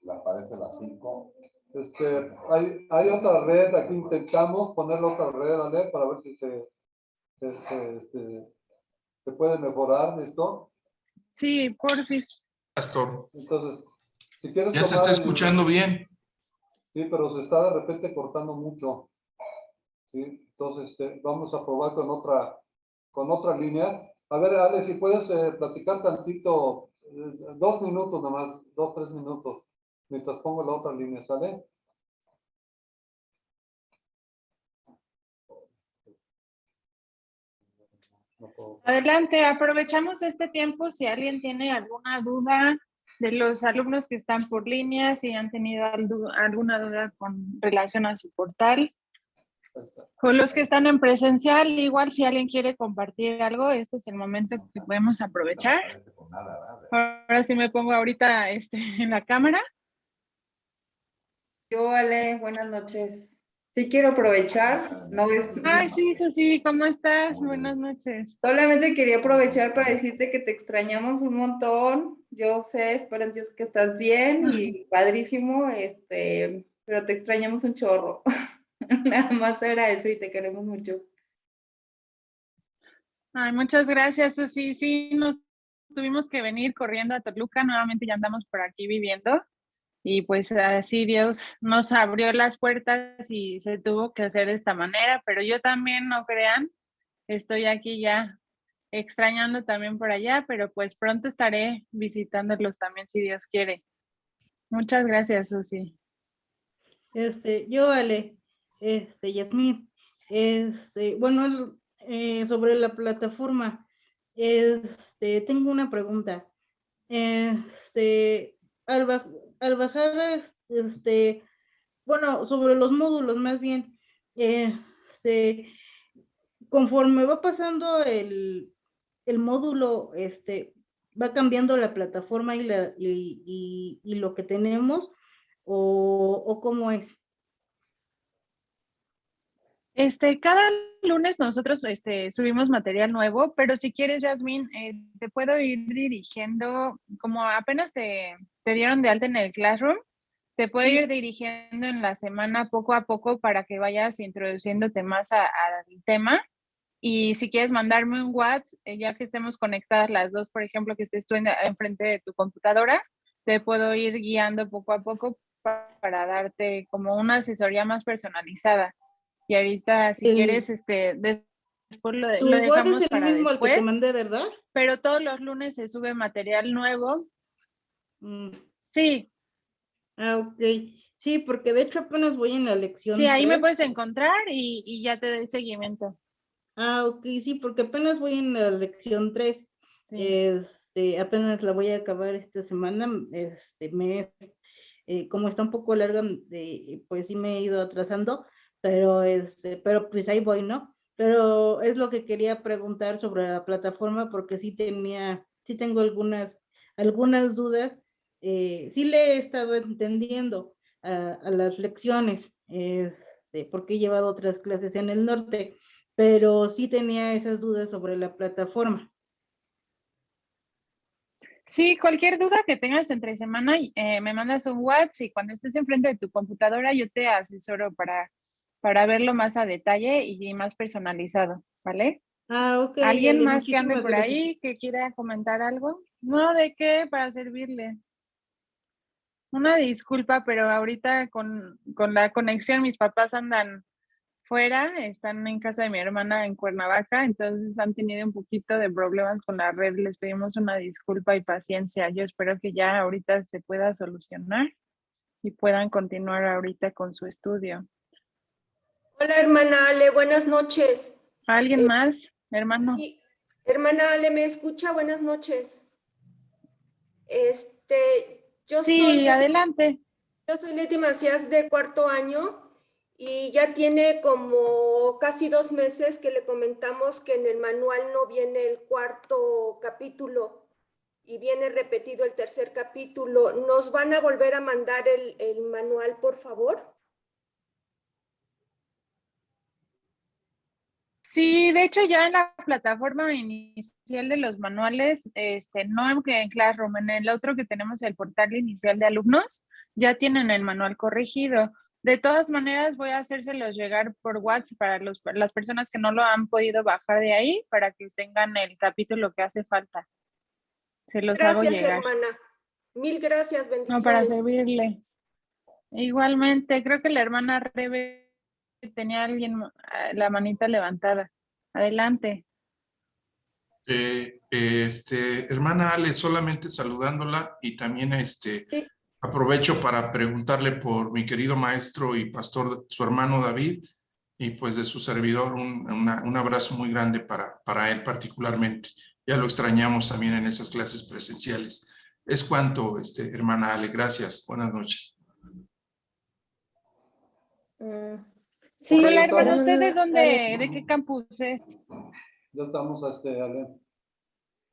Le aparece las 5. Hay otra red, aquí intentamos poner otra red, ¿vale? Para ver si se puede mejorar esto. Sí, porfis. Pastor. Entonces, si quieres ya se está escuchando bien. Sí, pero se está de repente cortando mucho. ¿Sí? Entonces, vamos a probar con otra línea. A ver, Ale, si puedes platicar tantito, 2 minutos nomás, 2, 3 minutos, mientras pongo la otra línea, ¿sale? Adelante, aprovechamos este tiempo si alguien tiene alguna duda de los alumnos que están por línea, si han tenido alguna duda con relación a su portal. O los que están en presencial, igual si alguien quiere compartir algo, este es el momento que podemos aprovechar. Ahora sí me pongo ahorita en la cámara. Yo, Ale, buenas noches. Sí quiero aprovechar. Ay, sí, Susi, ¿cómo estás? Buenas noches. Solamente quería aprovechar para decirte que te extrañamos un montón. Yo sé, espero en Dios que estás bien y padrísimo, pero te extrañamos un chorro. Nada más era eso y te queremos mucho. Ay, muchas gracias, Susi. Sí, nos tuvimos que venir corriendo a Toluca, nuevamente ya andamos por aquí viviendo. Y pues así Dios nos abrió las puertas y se tuvo que hacer de esta manera, pero yo también, no crean, estoy aquí ya extrañando también por allá, pero pues pronto estaré visitándolos también si Dios quiere. Muchas gracias, Susi. Yo, Ale, Yasmín, bueno, sobre la plataforma, tengo una pregunta. Al bajar, bueno, sobre los módulos más bien, conforme va pasando el módulo, va cambiando la plataforma y lo que tenemos, o cómo es. Cada lunes nosotros subimos material nuevo, pero si quieres, Yasmín, te puedo ir dirigiendo, como apenas te dieron de alta en el Classroom, te puedo ir dirigiendo en la semana poco a poco para que vayas introduciéndote más al tema. Y si quieres mandarme un WhatsApp, ya que estemos conectadas las dos, por ejemplo, que estés tú enfrente de tu computadora, te puedo ir guiando poco a poco para darte como una asesoría más personalizada. Y ahorita, si quieres, después lo Tu WhatsApp dejamos es el para mismo al que te después. mandé, ¿verdad? Pero todos los lunes se sube material nuevo. Sí. Ah, ok. Sí, porque de hecho apenas voy en la lección Sí, ahí me 3. puedes encontrar y ya te doy seguimiento. Ah, ok, sí, porque apenas voy en la lección 3. Sí. Apenas la voy a acabar esta semana, mes. Como está un poco larga, pues sí me he ido atrasando, pero pues ahí voy, ¿no? Pero es lo que quería preguntar sobre la plataforma, porque sí tengo algunas dudas. Sí le he estado entendiendo a las lecciones, porque he llevado otras clases en el norte, pero sí tenía esas dudas sobre la plataforma. Sí, cualquier duda que tengas entre semana, me mandas un WhatsApp y cuando estés enfrente de tu computadora yo te asesoro para verlo más a detalle y más personalizado, ¿vale? Ah, ok, ¿Alguien Ale, más que ande muchísimas por gracias. ahí que quiera comentar algo? No, ¿de qué? Para servirle. Una disculpa, pero ahorita con la conexión mis papás andan fuera, están en casa de mi hermana en Cuernavaca, entonces han tenido un poquito de problemas con la red. Les pedimos una disculpa y paciencia. Yo espero que ya ahorita se pueda solucionar y puedan continuar ahorita con su estudio. Hola, hermana Ale, buenas noches. ¿Alguien más, hermano? Hermana Ale, ¿me escucha? Buenas noches. Sí, adelante. Yo soy Leti Macías de cuarto año y ya tiene como casi 2 meses que le comentamos que en el manual no viene el cuarto capítulo y viene repetido el tercer capítulo. ¿Nos van a volver a mandar el manual, por favor? Sí, de hecho ya en la plataforma inicial de los manuales, no en Classroom, en el otro que tenemos el portal inicial de alumnos, ya tienen el manual corregido. De todas maneras, voy a hacérselos llegar por WhatsApp para las personas que no lo han podido bajar de ahí, para que tengan el capítulo que hace falta. Se los hago Gracias, llegar. hermana. Mil gracias, No, para bendiciones. servirle. Igualmente, creo que la hermana Rebe tenía la manita levantada. Adelante. Hermana Ale, solamente saludándola y también aprovecho para preguntarle por mi querido maestro y pastor, su hermano David, y pues de su servidor un abrazo muy grande para él particularmente. Ya lo extrañamos también en esas clases presenciales. Es cuanto, hermana Ale, gracias. Buenas noches. Sí, hola, hermano, ¿usted de qué campus es? Ya estamos, Ale,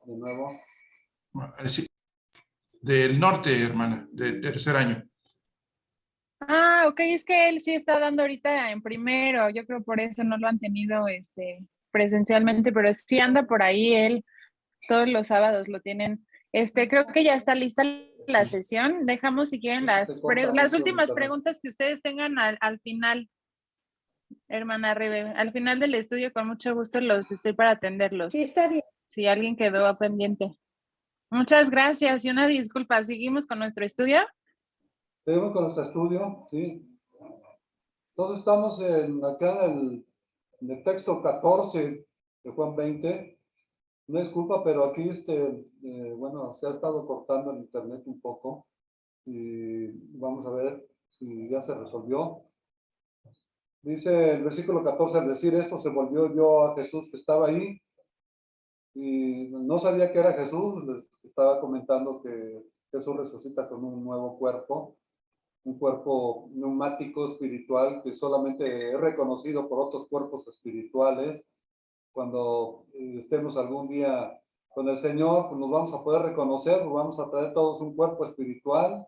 de nuevo. Sí, del norte, hermana, de tercer año. Ah, ok, es que él sí está dando ahorita en primero, yo creo por eso no lo han tenido presencialmente, pero sí anda por ahí él, todos los sábados lo tienen. Creo que ya está lista la sesión. Dejamos si quieren las últimas preguntas que ustedes tengan al final. Hermana Rebe, al final del estudio con mucho gusto los estoy para atenderlos. Sí, está bien. Si alguien quedó pendiente. Muchas gracias y una disculpa. ¿Seguimos con nuestro estudio? Seguimos con nuestro estudio, sí. Todos estamos acá en el texto 14 de Juan 20. No disculpa, pero aquí, bueno, se ha estado cortando el internet un poco y vamos a ver si ya se resolvió. Dice el versículo 14, al decir esto, se volvió yo a Jesús que estaba ahí y no sabía que era Jesús. Les estaba comentando que Jesús resucita con un nuevo cuerpo un cuerpo neumático espiritual que solamente es reconocido por otros cuerpos espirituales. Cuando estemos algún día con el Señor, pues nos vamos a poder reconocer, nos vamos a traer todos un cuerpo espiritual.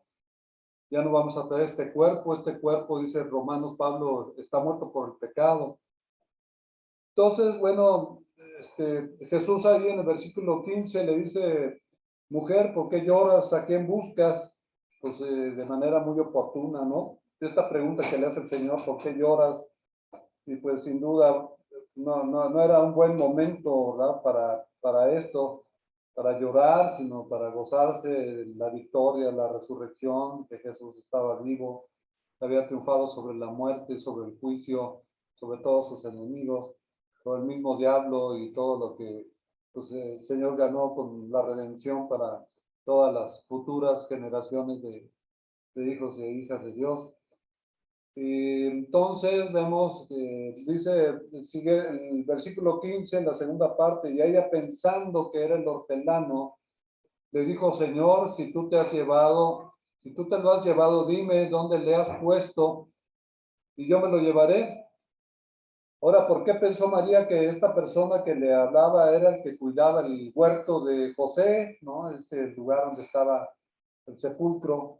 Ya no vamos a traer este cuerpo, dice Romanos Pablo, está muerto por el pecado. Entonces, bueno, Jesús ahí en el versículo 15 le dice, mujer, ¿por qué lloras? ¿A quién buscas? Pues de manera muy oportuna, ¿no? Esta pregunta que le hace el Señor, ¿por qué lloras? Y pues sin duda no era un buen momento, ¿verdad? Para esto, para llorar, sino para gozarse de la victoria, la resurrección, que Jesús estaba vivo, había triunfado sobre la muerte, sobre el juicio, sobre todos sus enemigos, sobre el mismo diablo y todo lo que pues, el Señor ganó con la redención para todas las futuras generaciones de hijos e hijas de Dios. Y entonces vemos, sigue el versículo 15, en la segunda parte, y ella pensando que era el hortelano, le dijo, Señor, si tú te lo has llevado, dime dónde le has puesto y yo me lo llevaré. Ahora, ¿por qué pensó María que esta persona que le hablaba era el que cuidaba el huerto de José, ¿no? Este lugar donde estaba el sepulcro.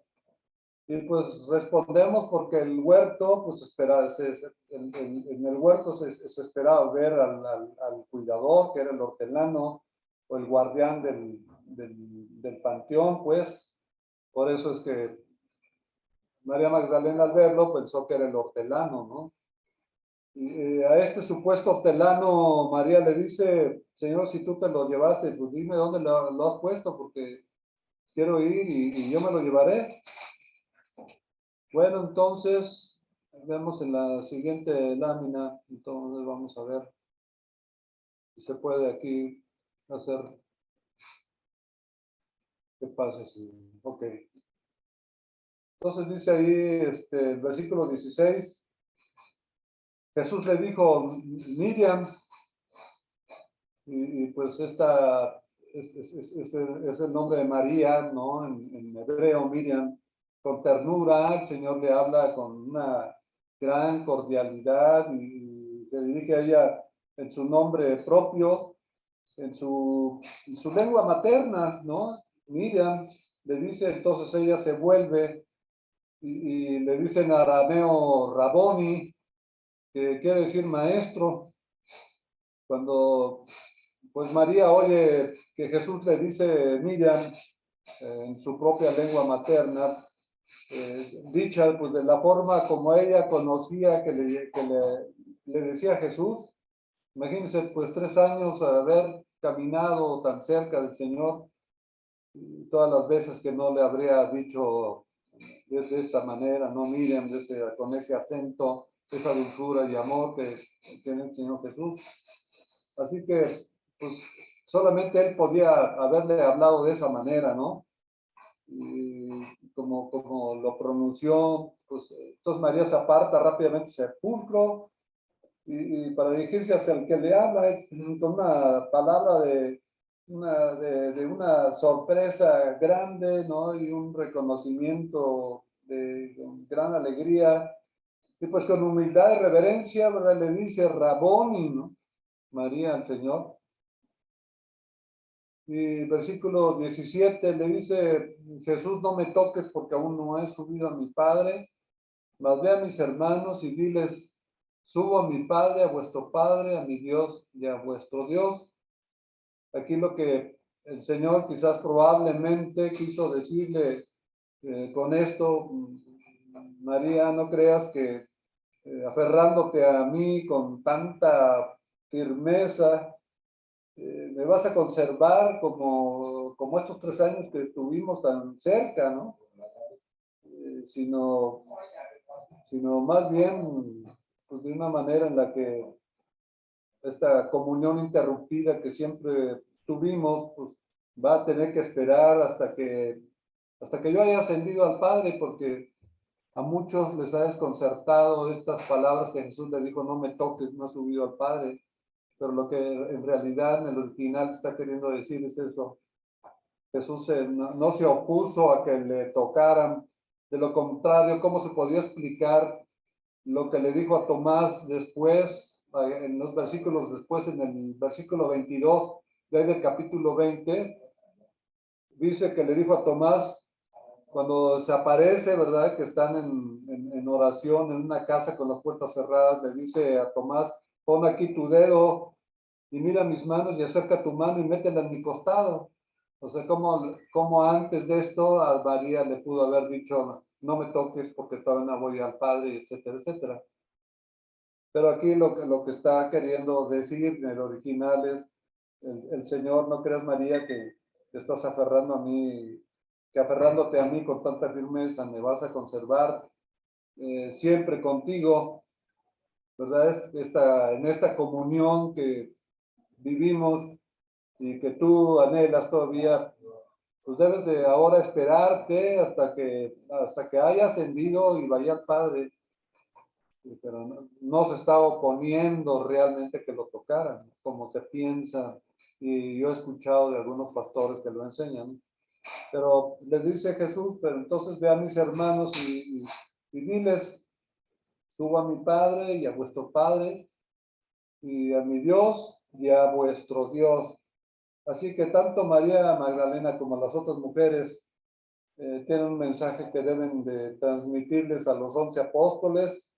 Y pues respondemos porque el huerto, pues en el huerto se esperaba ver al cuidador, que era el hortelano, o el guardián del panteón, pues. Por eso es que María Magdalena al verlo pensó que era el hortelano, ¿no? Y a este supuesto hortelano, María le dice, Señor, si tú te lo llevaste, pues dime dónde lo has puesto, porque quiero ir y yo me lo llevaré. Bueno, entonces, vemos en la siguiente lámina, entonces vamos a ver si se puede aquí hacer, ¿qué pasa? Ok. Entonces dice ahí, el versículo 16, Jesús le dijo, Miriam, y pues esta es el nombre de María, ¿no? En hebreo, Miriam, con ternura, el Señor le habla con una gran cordialidad y se dirige a ella en su nombre propio, en su lengua materna, ¿no? Miriam le dice, entonces ella se vuelve y le dice en arameo Raboni, que quiere decir maestro. Cuando pues María oye que Jesús le dice Miriam en su propia lengua materna, dicha pues de la forma como ella conocía que le decía Jesús. Imagínense pues 3 años haber caminado tan cerca del Señor, y todas las veces que no le habría dicho de esta manera, no Miriam, con ese acento, esa dulzura y amor que tiene el Señor Jesús. Así que pues solamente él podía haberle hablado de esa manera, ¿no? Y como lo pronunció, pues entonces María se aparta rápidamente sepulcro y para dirigirse hacia el que le habla con una palabra de una sorpresa grande, ¿no? Y un reconocimiento de gran alegría. Y pues con humildad y reverencia, ¿verdad? Le dice Raboni, ¿no? María al Señor. Y versículo 17 le dice, Jesús, no me toques porque aún no he subido a mi Padre, mas ve a mis hermanos y diles, subo a mi Padre, a vuestro Padre, a mi Dios y a vuestro Dios. Aquí lo que el Señor quizás probablemente quiso decirle con esto, María, no creas que aferrándote a mí con tanta firmeza, me vas a conservar como estos 3 años que estuvimos tan cerca, ¿no? Sino más bien pues, de una manera en la que esta comunión interrumpida que siempre tuvimos, pues va a tener que esperar hasta que yo haya ascendido al Padre, porque a muchos les ha desconcertado estas palabras que Jesús le dijo, no me toques, no he subido al Padre. Pero lo que en realidad en el original está queriendo decir es eso. Jesús no se opuso a que le tocaran De lo contrario, ¿cómo se podía explicar lo que le dijo a Tomás después, en los versículos después, en el versículo 22 del capítulo 20? Dice que le dijo a Tomás, cuando se aparece, ¿verdad? Que están en oración en una casa con las puertas cerradas, le dice a Tomás, pon aquí tu dedo y mira mis manos y acerca tu mano y métela en mi costado. O sea, como antes de esto a María le pudo haber dicho, no me toques porque todavía no voy al Padre, etcétera, etcétera. Pero aquí lo que está queriendo decir en el original es, el Señor, no creas María que te estás aferrando a mí, que aferrándote a mí con tanta firmeza me vas a conservar siempre contigo, ¿verdad? En esta comunión que vivimos y que tú anhelas todavía, pues debes de ahora esperarte hasta que haya ascendido y vaya al Padre. Pero no se está oponiendo realmente que lo tocaran, como se piensa, y yo he escuchado de algunos pastores que lo enseñan, pero les dice Jesús, pero entonces ve a mis hermanos y diles, subo a mi Padre y a vuestro Padre, y a mi Dios y a vuestro Dios. Así que tanto María Magdalena como las otras mujeres tienen un mensaje que deben de transmitirles a los 11 apóstoles,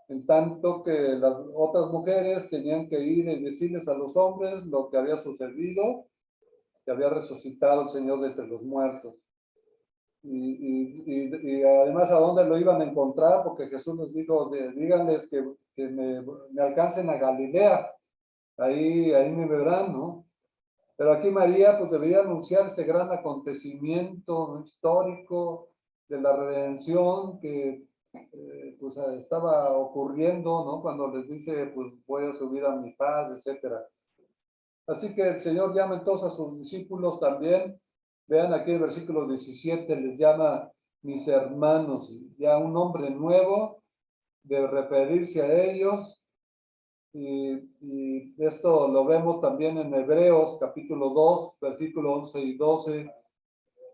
en tanto que las otras mujeres tenían que ir y decirles a los hombres lo que había sucedido, que había resucitado el Señor de entre los muertos. Y además a dónde lo iban a encontrar, porque Jesús les dijo, díganles que me alcancen a Galilea, ahí me verán, ¿no? Pero aquí María pues debería anunciar este gran acontecimiento histórico de la redención que pues estaba ocurriendo, ¿no? Cuando les dice, pues voy a subir a mi Padre, etcétera. Así que el Señor llama entonces a sus discípulos también. Vean aquí el versículo 17, les llama mis hermanos, ya un nombre nuevo de referirse a ellos. Y esto lo vemos también en Hebreos capítulo 2, versículo 11 y 12,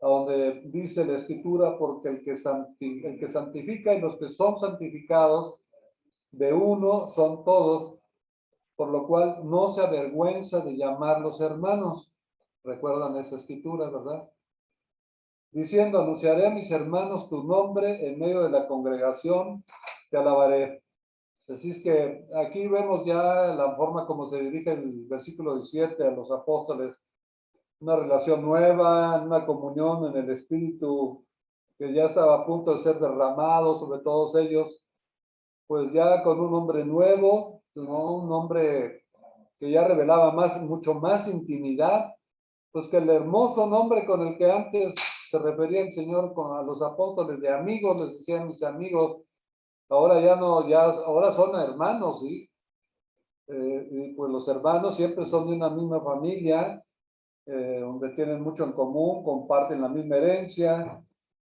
donde dice la Escritura, porque el que santifica y los que son santificados de uno son todos, por lo cual no se avergüenza de llamarlos hermanos. Recuerdan esa Escritura, ¿verdad? Diciendo, anunciaré a mis hermanos tu nombre en medio de la congregación, te alabaré. Así es que aquí vemos ya la forma como se dirige el versículo 17 a los apóstoles, una relación nueva, una comunión en el Espíritu que ya estaba a punto de ser derramado sobre todos ellos, pues ya con un nombre nuevo, ¿no? Un nombre que ya revelaba mucho más intimidad, pues que el hermoso nombre con el que antes se refería el Señor a los apóstoles de amigos, les decían mis amigos, ahora ya no, ahora son hermanos, ¿sí? Y pues los hermanos siempre son de una misma familia, donde tienen mucho en común, comparten la misma herencia.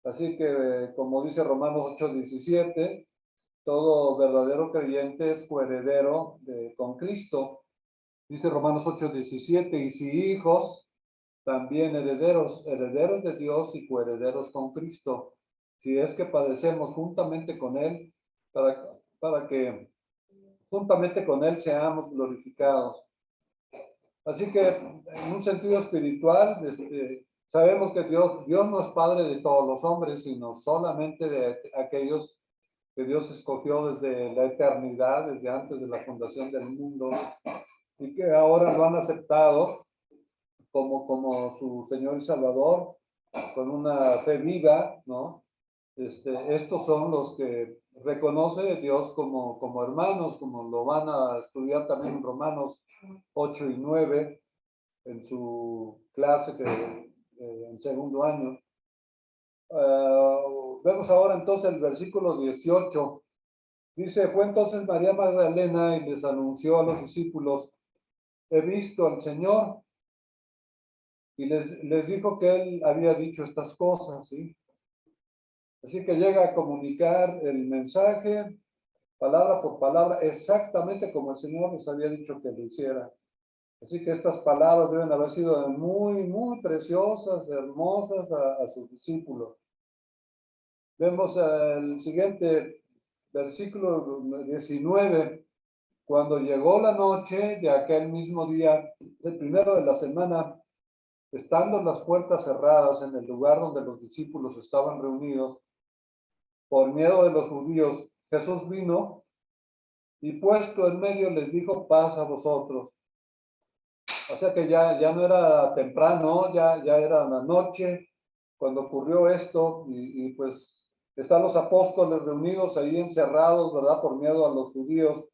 Así que, como dice Romanos 8:17, todo verdadero creyente es coheredero con Cristo. Dice Romanos 8:17, y si hijos, también herederos de Dios y coherederos con Cristo, si es que padecemos juntamente con Él, para que juntamente con Él seamos glorificados. Así que, en un sentido espiritual, sabemos que Dios no es Padre de todos los hombres, sino solamente de aquellos que Dios escogió desde la eternidad, desde antes de la fundación del mundo, y que ahora lo han aceptado como su Señor y Salvador, con una fe viva, ¿no? Estos son los que reconoce Dios como hermanos, como lo van a estudiar también en Romanos 8 y 9, en su clase en segundo año. Vemos ahora entonces el versículo 18. Dice, fue entonces María Magdalena y les anunció a los discípulos, he visto al Señor, y les dijo que él había dicho estas cosas, ¿sí? Así que llega a comunicar el mensaje, palabra por palabra, exactamente como el Señor les había dicho que lo hiciera. Así que estas palabras deben haber sido muy, muy preciosas, hermosas a sus discípulos. Vemos el siguiente versículo 19. Cuando llegó la noche de aquel mismo día, el primero de la semana, estando las puertas cerradas en el lugar donde los discípulos estaban reunidos, por miedo de los judíos, Jesús vino y puesto en medio les dijo: paz a vosotros. O sea que ya no era temprano, ya era la noche cuando ocurrió esto, y pues están los apóstoles reunidos ahí encerrados, ¿verdad? Por miedo a los judíos,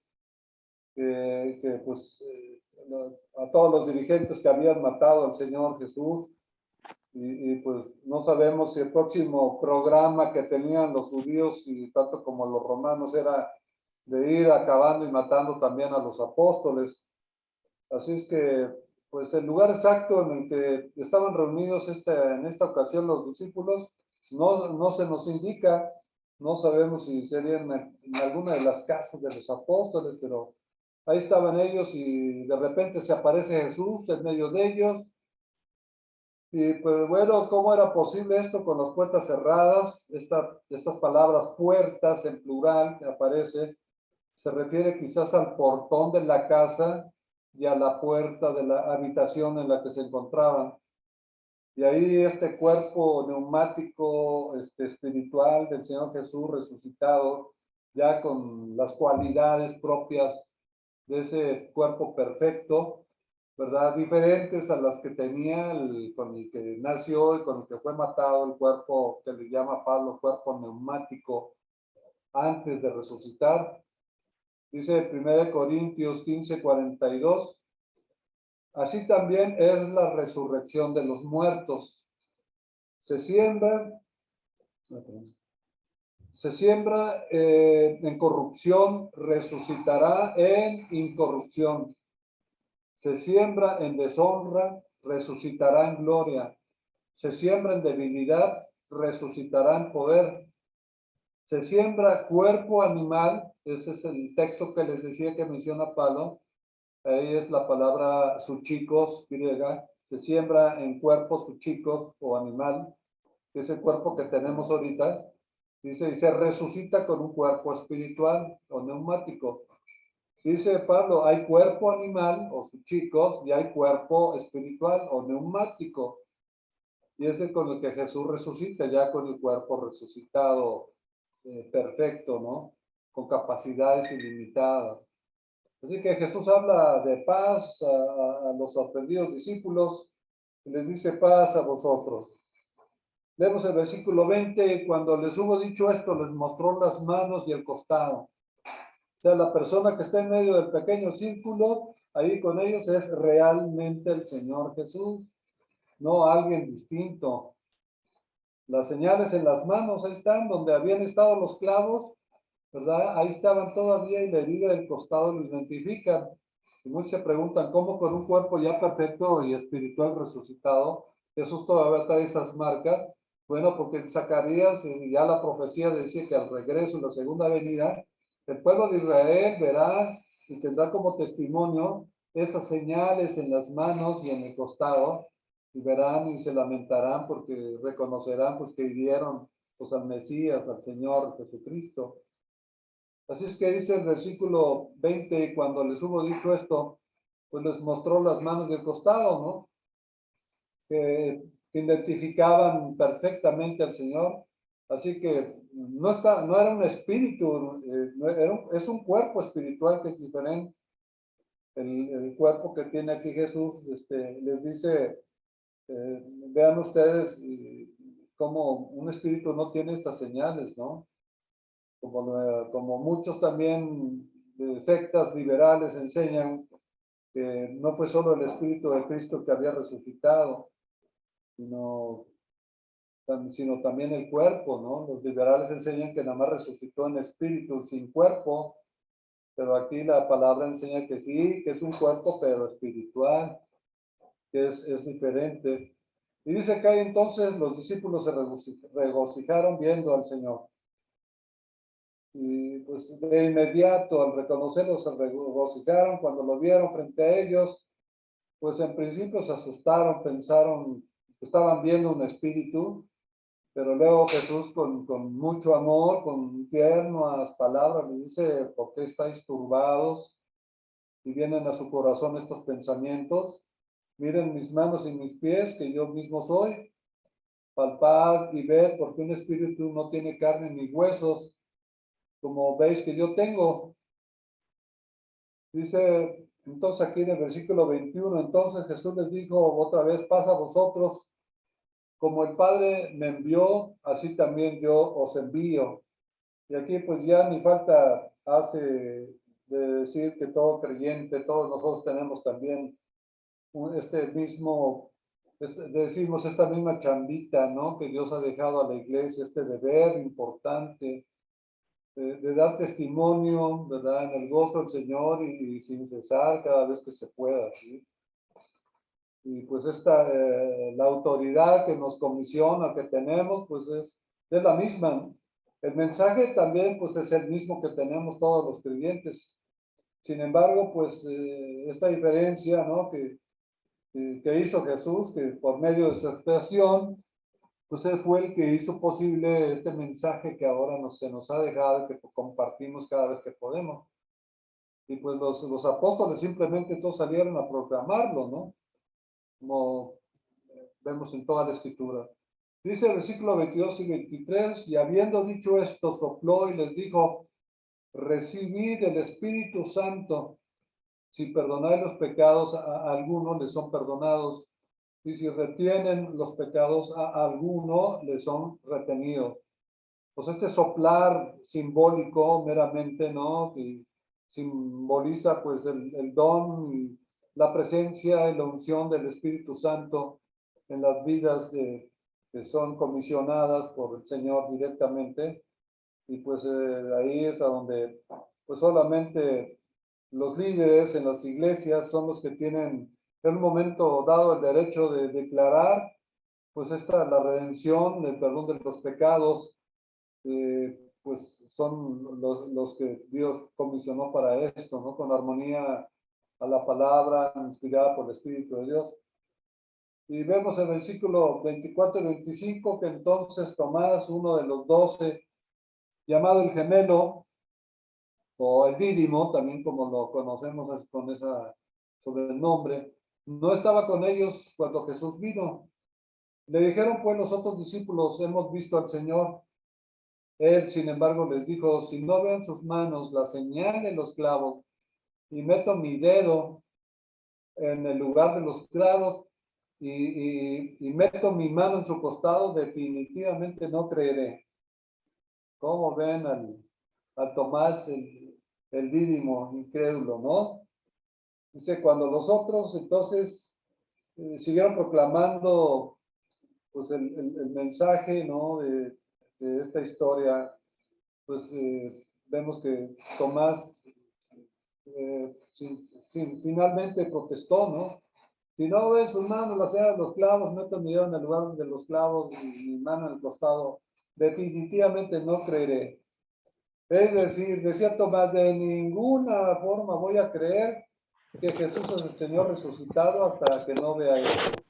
a todos los dirigentes que habían matado al Señor Jesús, y pues no sabemos si el próximo programa que tenían los judíos, y tanto como los romanos, era de ir acabando y matando también a los apóstoles. Así es que, pues el lugar exacto en el que estaban reunidos en esta ocasión los discípulos no se nos indica. No sabemos si serían en alguna de las casas de los apóstoles, pero ahí estaban ellos y de repente se aparece Jesús en medio de ellos. Y pues bueno, ¿cómo era posible esto con las puertas cerradas? Estas palabras puertas en plural que aparece, se refiere quizás al portón de la casa y a la puerta de la habitación en la que se encontraban. Y ahí este cuerpo neumático, espiritual del Señor Jesús resucitado, ya con las cualidades propias de ese cuerpo perfecto, ¿verdad? Diferentes a las que tenía con el que nació y con el que fue matado, el cuerpo que le llama Pablo cuerpo neumático antes de resucitar. Dice 1 Corintios 15:42, así también es la resurrección de los muertos. Se siembra en corrupción, resucitará en incorrupción. Se siembra en deshonra, resucitará en gloria. Se siembra en debilidad, resucitará en poder. Se siembra cuerpo animal, ese es el texto que les decía que menciona Pablo, ahí es la palabra suchikos, griega. Se siembra en cuerpo suchikos o animal, que es el cuerpo que tenemos ahorita. Dice, y se resucita con un cuerpo espiritual o neumático. Dice Pablo, hay cuerpo animal o suchikos y hay cuerpo espiritual o neumático. Y ese con el que Jesús resucita, ya con el cuerpo resucitado perfecto, ¿no? Con capacidades ilimitadas. Así que Jesús habla de paz a los sorprendidos discípulos y les dice: paz a vosotros. Leemos el versículo 20, cuando les hubo dicho esto, les mostró las manos y el costado. O sea, la persona que está en medio del pequeño círculo, ahí con ellos, es realmente el Señor Jesús, no alguien distinto. Las señales en las manos, ahí están, donde habían estado los clavos, ¿verdad? Ahí estaban todavía, y la herida del costado lo identifican. Y muchos se preguntan, ¿cómo con un cuerpo ya perfecto y espiritual resucitado, Jesús todavía trae esas marcas? Bueno, porque en Zacarías ya la profecía decía que al regreso, en la segunda venida, el pueblo de Israel verá y tendrá como testimonio esas señales en las manos y en el costado, y verán y se lamentarán porque reconocerán pues que hirieron pues al Mesías, al Señor Jesucristo. Así es que dice el versículo 20, cuando les hubo dicho esto, pues les mostró las manos y el costado, ¿no? Que identificaban perfectamente al Señor. Así que no era un espíritu, es un cuerpo espiritual que es diferente. El cuerpo que tiene aquí Jesús, les dice, vean ustedes cómo un espíritu no tiene estas señales, ¿no? Como muchos también de sectas liberales enseñan que no fue solo el Espíritu de Cristo que había resucitado, sino también el cuerpo, ¿no? Los liberales enseñan que nada más resucitó en espíritu, sin cuerpo, pero aquí la palabra enseña que sí, que es un cuerpo, pero espiritual, que es diferente. Y dice que ahí entonces los discípulos se regocijaron viendo al Señor. Y pues de inmediato, al reconocerlo, se regocijaron cuando lo vieron frente a ellos. Pues en principio se asustaron, pensaron que estaban viendo un espíritu, Pero luego Jesús con mucho amor, con tiernas palabras, le dice, ¿por qué estáis turbados? Y vienen a su corazón estos pensamientos. Miren mis manos y mis pies, que yo mismo soy. Palpad y ved, porque un espíritu no tiene carne ni huesos, como veis que yo tengo. Dice, entonces aquí en el versículo 21, entonces Jesús les dijo otra vez, pasa a vosotros, como el Padre me envió, así también yo os envío. Y aquí pues ya ni falta hace de decir que todo creyente, todos nosotros tenemos también decimos esta misma chambita, ¿no? Que Dios ha dejado a la iglesia, este deber importante de dar testimonio, ¿verdad? En el gozo del Señor y sin cesar cada vez que se pueda, ¿sí? Y pues la autoridad que nos comisiona, que tenemos, pues es la misma. El mensaje también, pues es el mismo que tenemos todos los creyentes. Sin embargo, pues esta diferencia, ¿no? Que hizo Jesús, que por medio de su expiación, pues él fue el que hizo posible este mensaje que ahora se nos ha dejado y que compartimos cada vez que podemos. Y pues los apóstoles simplemente todos salieron a proclamarlo, ¿no? Como vemos en toda la escritura. Dice el versículo 22 y 23, y habiendo dicho esto, sopló y les dijo, recibid el Espíritu Santo. Si perdonáis los pecados a alguno, les son perdonados. Y si retienen los pecados a alguno, les son retenidos. Pues este soplar simbólico meramente, ¿no? Que simboliza pues el don y la presencia y la unción del Espíritu Santo en las vidas que son comisionadas por el Señor directamente. Y pues ahí es a donde pues solamente los líderes en las iglesias son los que tienen en un momento dado el derecho de declarar pues la redención, el perdón de los pecados, pues son los que Dios comisionó para esto, ¿no? Con armonía a la palabra inspirada por el Espíritu de Dios. Y vemos en el versículo 24 y 25 que entonces Tomás, uno de los 12, llamado el gemelo, o el dídimo, también como lo conocemos con esa sobrenombre, no estaba con ellos cuando Jesús vino. Le dijeron pues los otros discípulos, hemos visto al Señor. Él, sin embargo, les dijo, si no veo en sus manos la señal de los clavos y meto mi dedo en el lugar de los clavos y meto mi mano en su costado, definitivamente no creeré. ¿Cómo ven al Tomás, el dídimo incrédulo, ¿no? Dice, cuando los otros entonces siguieron proclamando pues el mensaje, ¿no? de esta historia, pues vemos que Tomás finalmente protestó, ¿no? Si no ven sus manos las señales de los clavos, meto mi dedo en el lugar de los clavos y mi mano en el costado, definitivamente no creeré. Es decir, decía Tomás, de ninguna forma voy a creer que Jesús es el Señor resucitado hasta que no vea esto.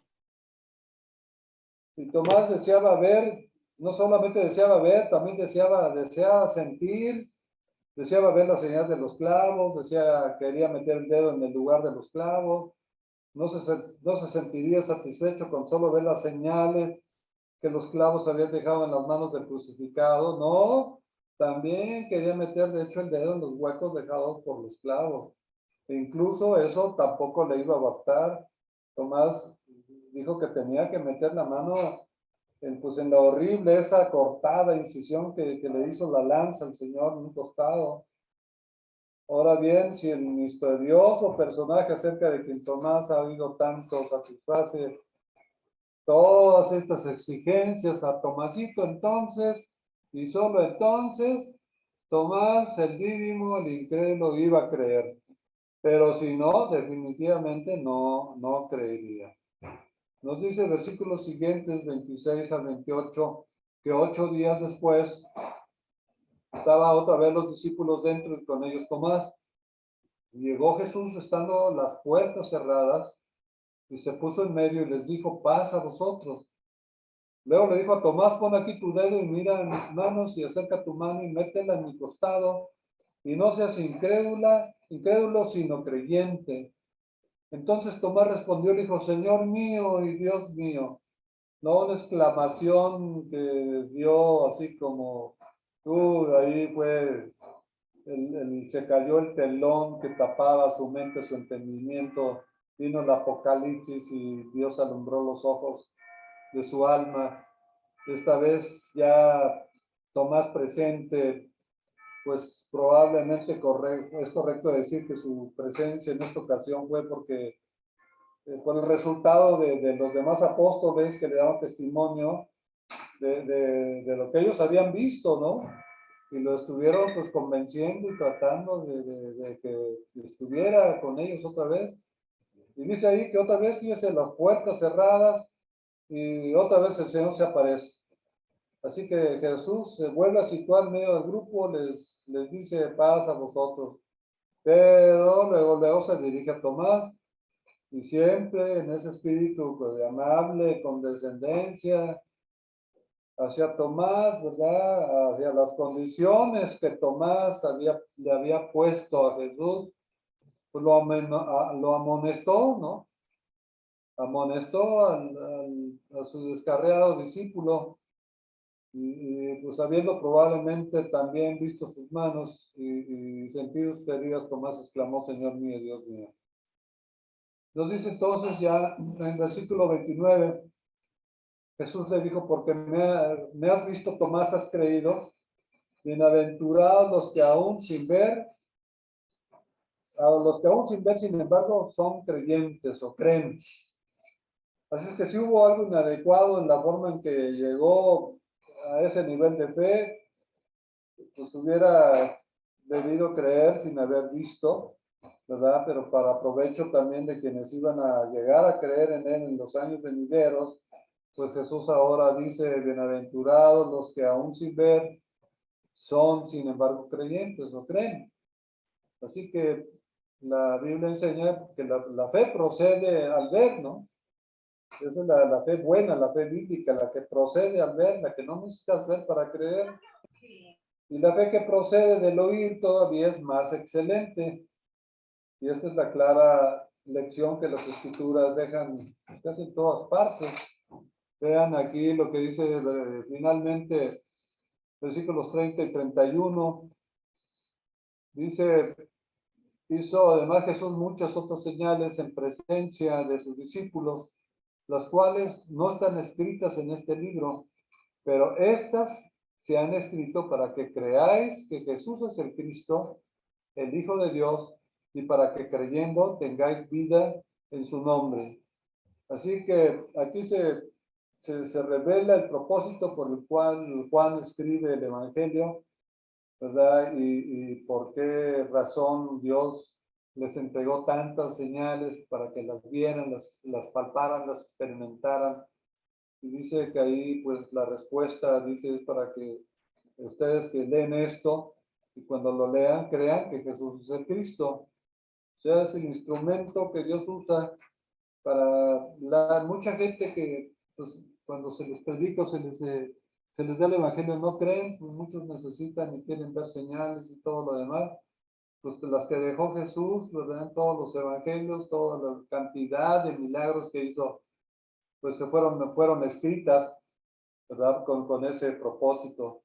Y Tomás deseaba ver, no solamente deseaba ver, también deseaba sentir, deseaba ver la señal de los clavos, quería meter el dedo en el lugar de los clavos, no se sentiría satisfecho con solo ver las señales que los clavos habían dejado en las manos del crucificado, no, también quería meter de hecho el dedo en los huecos dejados por los clavos. E incluso eso tampoco le iba a bastar. Tomás dijo que tenía que meter la mano en la horrible, esa cortada incisión que le hizo la lanza al Señor en un costado. Ahora bien, si el misterioso personaje acerca de quien Tomás ha oído tanto satisface todas estas exigencias a Tomasito, entonces, y solo entonces, Tomás, el dídimo, el incrédulo, iba a creer. Pero si no, definitivamente no creería. Nos dice el versículo siguiente, 26 al 28, que 8 días después estaba otra vez los discípulos dentro y con ellos Tomás. Llegó Jesús estando las puertas cerradas y se puso en medio y les dijo, paz a vosotros. Luego le dijo a Tomás, pon aquí tu dedo y mira en mis manos y acerca tu mano y métela en mi costado y no seas incrédulo, sino creyente. Entonces Tomás respondió y dijo, Señor mío y Dios mío. No una exclamación que dio así como, ahí fue, se cayó el telón que tapaba su mente, su entendimiento, vino el apocalipsis y Dios alumbró los ojos de su alma. Esta vez ya Tomás presente, pues probablemente es correcto decir que su presencia en esta ocasión fue porque por el resultado de los demás apóstoles que le daban testimonio de lo que ellos habían visto, ¿no? Y lo estuvieron pues convenciendo y tratando de que estuviera con ellos otra vez. Y dice ahí que otra vez, fíjese, las puertas cerradas y otra vez el Señor se aparece. Así que Jesús se vuelve a situar en medio del grupo, les dice paz a vosotros. Pero luego se dirige a Tomás y siempre en ese espíritu pues, amable, condescendencia, hacia Tomás, ¿verdad? Hacia las condiciones que Tomás le había puesto a Jesús, pues lo amonestó, ¿no? Amonestó a su descarriado discípulo y pues habiendo probablemente también visto sus manos y sentido sus heridas, Tomás exclamó, Señor mío, Dios mío. Nos dice entonces ya en el versículo 29, Jesús le dijo, porque me has visto, Tomás, has creído. Bienaventurados los que aún sin ver, sin embargo, son creyentes o creen. Así es que si hubo algo inadecuado en la forma en que llegó a ese nivel de fe, pues hubiera debido creer sin haber visto, ¿verdad? Pero para provecho también de quienes iban a llegar a creer en él en los años venideros, pues Jesús ahora dice, bienaventurados los que aún sin ver son, sin embargo, creyentes o creen. Así que la Biblia enseña que la fe procede al ver, ¿no? Esa es la fe buena, la fe bíblica, la que procede al ver, la que no necesitas ver para creer. Y la fe que procede del oír todavía es más excelente. Y esta es la clara lección que las escrituras dejan casi en todas partes. Vean aquí lo que dice finalmente, versículos 30 y 31. Dice, hizo además Jesús muchas otras señales en presencia de sus discípulos, las cuales no están escritas en este libro, pero estas se han escrito para que creáis que Jesús es el Cristo, el Hijo de Dios, y para que creyendo tengáis vida en su nombre. Así que aquí se revela el propósito por el cual Juan escribe el Evangelio, ¿verdad? Y por qué razón Dios les entregó tantas señales para que las vieran, las palparan, las experimentaran. Y dice que ahí, pues, la respuesta, dice, es para que ustedes que leen esto, y cuando lo lean, crean que Jesús es el Cristo. O sea, es el instrumento que Dios usa para mucha gente que, pues, cuando se les predica, se les da el evangelio, no creen, pues muchos necesitan y quieren ver señales y todo lo demás. Pues las que dejó Jesús, ¿verdad? Todos los evangelios, toda la cantidad de milagros que hizo, pues fueron escritas, ¿verdad? Con ese propósito,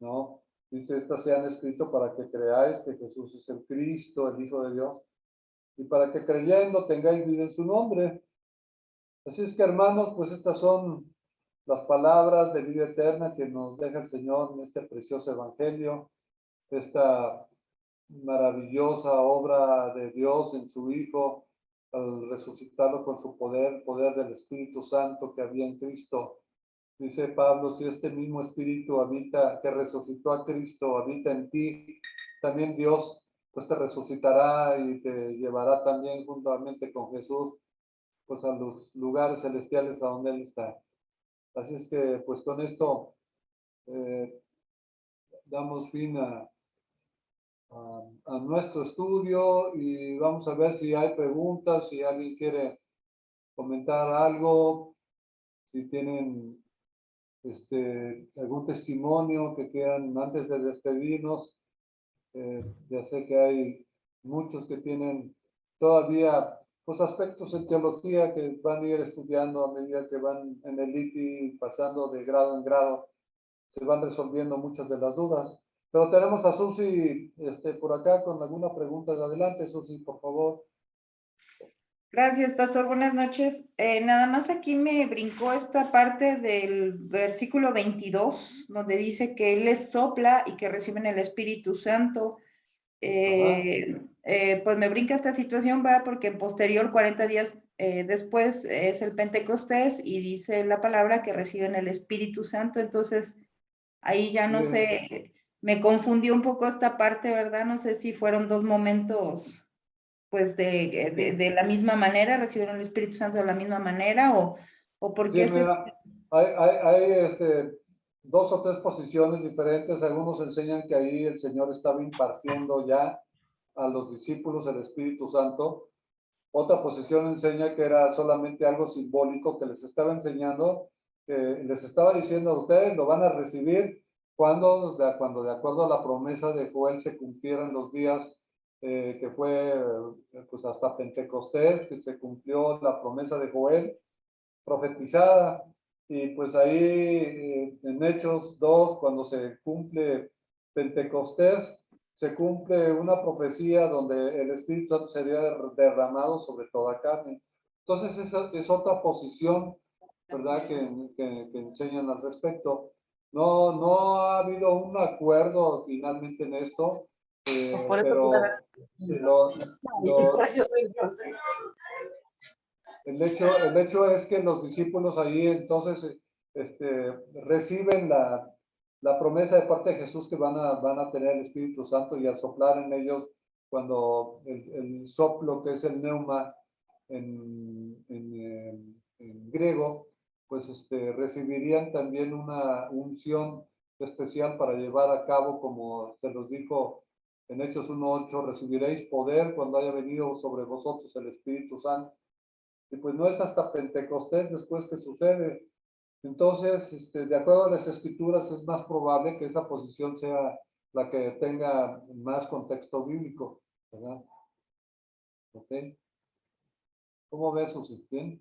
¿no? Dice, estas se han escrito para que creáis que Jesús es el Cristo, el Hijo de Dios, y para que creyendo tengáis vida en su nombre. Así es que, hermanos, pues estas son las palabras de vida eterna que nos deja el Señor en este precioso evangelio, esta maravillosa obra de Dios en su Hijo, al resucitarlo con su poder, el poder del Espíritu Santo que había en Cristo. Dice Pablo, si este mismo Espíritu habita, que resucitó a Cristo, habita en ti, también Dios pues te resucitará y te llevará también juntamente con Jesús pues a los lugares celestiales a donde Él está. Así es que pues con esto damos fin a nuestro estudio y vamos a ver si hay preguntas, si alguien quiere comentar algo, si tienen algún testimonio que quieran antes de despedirnos. Ya sé que hay muchos que tienen todavía pues, aspectos en teología que van a ir estudiando a medida que van en el ITI, pasando de grado en grado, se van resolviendo muchas de las dudas. Pero tenemos a Susi por acá con alguna pregunta. Adelante, Susi, por favor. Gracias, pastor. Buenas noches. Nada más aquí me brincó esta parte del versículo 22, donde dice que Él les sopla y que reciben el Espíritu Santo. Pues me brinca esta situación, va, porque en posterior, 40 días después, es el Pentecostés y dice la palabra que reciben el Espíritu Santo. Entonces, ahí ya no sé, me confundió un poco esta parte, ¿verdad? No sé si fueron dos momentos pues de la misma manera, recibieron el Espíritu Santo de la misma manera, o por qué Sí, mira, hay dos o tres posiciones diferentes. Algunos enseñan que ahí el Señor estaba impartiendo ya a los discípulos el Espíritu Santo. Otra posición enseña que era solamente algo simbólico que les estaba enseñando, que les estaba diciendo a ustedes, lo van a recibir cuando de acuerdo a la promesa de Joel se cumplieran los días que fue pues hasta Pentecostés, que se cumplió la promesa de Joel profetizada. Y pues ahí en Hechos 2, cuando se cumple Pentecostés, se cumple una profecía donde el Espíritu Santo sería derramado sobre toda carne. Entonces esa es otra posición, ¿verdad?, que enseñan al respecto. No ha habido un acuerdo finalmente en esto, pero el hecho es que los discípulos ahí entonces reciben la promesa de parte de Jesús que van a tener el Espíritu Santo, y al soplar en ellos, cuando el soplo, que es el neuma en griego, pues recibirían también una unción especial para llevar a cabo, como se los dijo en Hechos 1:8, recibiréis poder cuando haya venido sobre vosotros el Espíritu Santo. Y pues no es hasta Pentecostés después que sucede. Entonces, de acuerdo a las escrituras, es más probable que esa posición sea la que tenga más contexto bíblico, ¿verdad? ¿Ok? ¿Cómo ves, Susi? ¿Bien?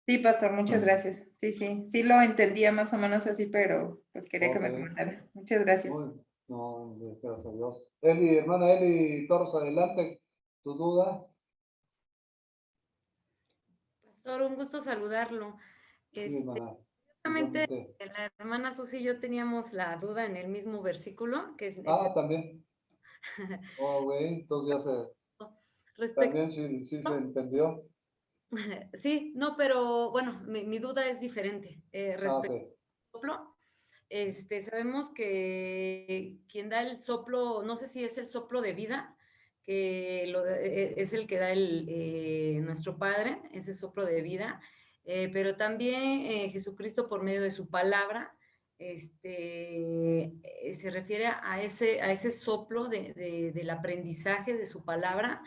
Sí, pastor, muchas gracias. Sí lo entendía más o menos así, pero pues quería que me Ok. comentara. Muchas gracias. No, gracias a Dios. Eli, hermana Eli Torres, adelante. ¿Tu duda? Pastor, un gusto saludarlo. Sí, hermana. Justamente Igualmente. la hermana Susi y yo teníamos la duda en el mismo versículo, que es También. Oh, güey, entonces ya se... respecto. También sí se entendió. Sí, no, pero bueno, mi duda es diferente. Respecto Ok. al soplo, sabemos que quien da el soplo, no sé si es el soplo de vida, que es el que da nuestro Padre, ese soplo de vida, pero también Jesucristo por medio de su palabra, se refiere a ese soplo del aprendizaje de su palabra,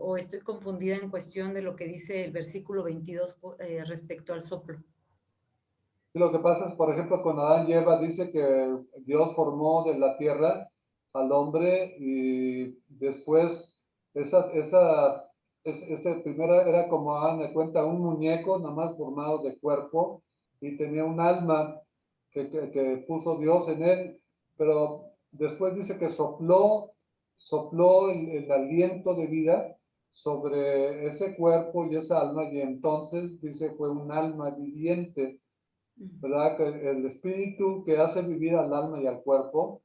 o estoy confundida en cuestión de lo que dice el versículo 22 respecto al soplo. Y lo que pasa es, por ejemplo, con Adán y Eva, dice que Dios formó de la tierra al hombre, y después ese primero era como, hagan de cuenta, un muñeco nada más formado de cuerpo, y tenía un alma que puso Dios en él, pero después dice que sopló el aliento de vida sobre ese cuerpo y esa alma, y entonces dice fue un alma viviente, ¿verdad? Que el espíritu que hace vivir al alma y al cuerpo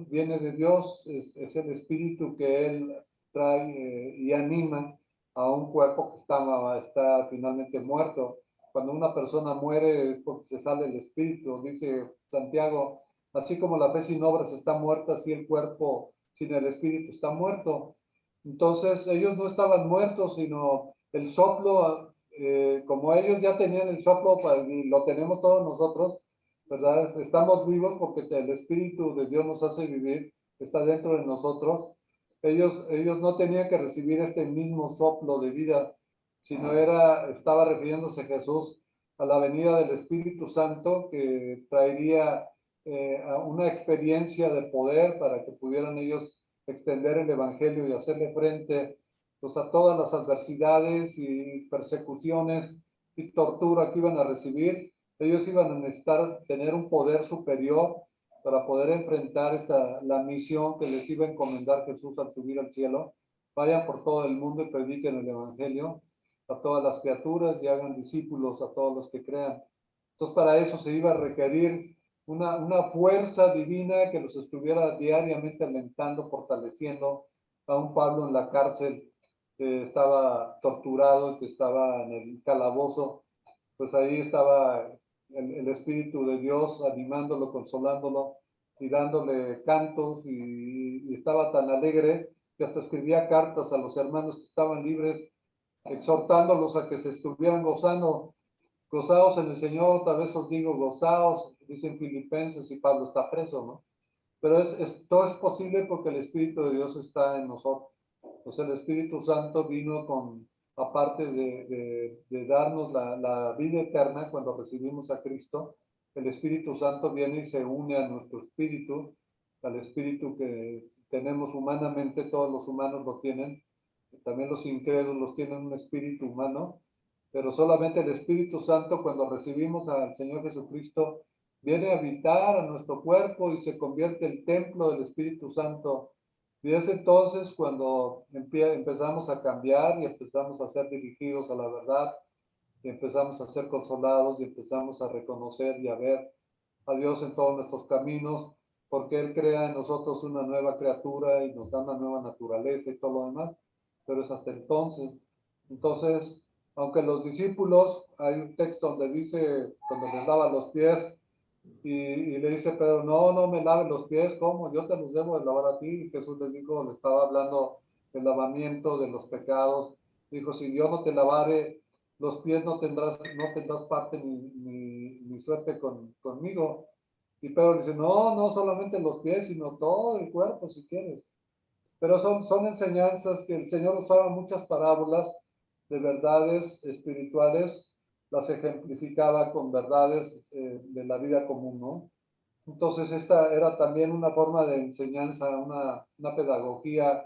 viene de Dios, es el espíritu que Él trae y anima a un cuerpo que está finalmente muerto. Cuando una persona muere es porque se sale el espíritu, dice Santiago, así como la fe sin obras está muerta, así el cuerpo sin el espíritu está muerto. Entonces ellos no estaban muertos, sino el soplo, como ellos ya tenían el soplo y lo tenemos todos nosotros, ¿verdad? Estamos vivos porque el Espíritu de Dios nos hace vivir, está dentro de nosotros. Ellos no tenían que recibir este mismo soplo de vida, sino estaba refiriéndose a Jesús a la venida del Espíritu Santo, que traería una experiencia de poder para que pudieran ellos extender el Evangelio y hacerle frente pues, a todas las adversidades y persecuciones y tortura que iban a recibir. Ellos iban a necesitar tener un poder superior para poder enfrentar la misión que les iba a encomendar Jesús al subir al cielo. Vayan por todo el mundo y prediquen el Evangelio a todas las criaturas y hagan discípulos a todos los que crean. Entonces, para eso se iba a requerir una fuerza divina que los estuviera diariamente alentando, fortaleciendo. A un Pablo en la cárcel que estaba torturado, que estaba en el calabozo, pues ahí estaba el Espíritu de Dios animándolo, consolándolo y dándole cantos, y estaba tan alegre que hasta escribía cartas a los hermanos que estaban libres, exhortándolos a que se estuvieran gozando. Gozaos en el Señor, otra vez os digo, gozaos, dicen Filipenses, y Pablo está preso, ¿no? Pero todo es posible porque el Espíritu de Dios está en nosotros. Pues el Espíritu Santo vino aparte de darnos la vida eterna cuando recibimos a Cristo, el Espíritu Santo viene y se une a nuestro espíritu, al espíritu que tenemos humanamente, todos los humanos lo tienen, también los incrédulos tienen un espíritu humano, pero solamente el Espíritu Santo, cuando recibimos al Señor Jesucristo, viene a habitar a nuestro cuerpo y se convierte en el templo del Espíritu Santo. Y es entonces cuando empezamos a cambiar y empezamos a ser dirigidos a la verdad, y empezamos a ser consolados y empezamos a reconocer y a ver a Dios en todos nuestros caminos, porque Él crea en nosotros una nueva criatura y nos da una nueva naturaleza y todo lo demás, pero es hasta entonces. Entonces, aunque los discípulos, hay un texto donde dice, cuando les lava los pies, y le dice Pedro, no me laves los pies, ¿cómo? Yo te los debo de lavar a ti. Y Jesús les dijo, le estaba hablando del lavamiento de los pecados. Dijo, si yo no te lavare los pies, no tendrás parte ni suerte conmigo. Y Pedro le dice, no solamente los pies, sino todo el cuerpo si quieres. Pero son enseñanzas que el Señor usaba muchas parábolas de verdades espirituales, las ejemplificaba con verdades de la vida común, ¿no? Entonces esta era también una forma de enseñanza, una pedagogía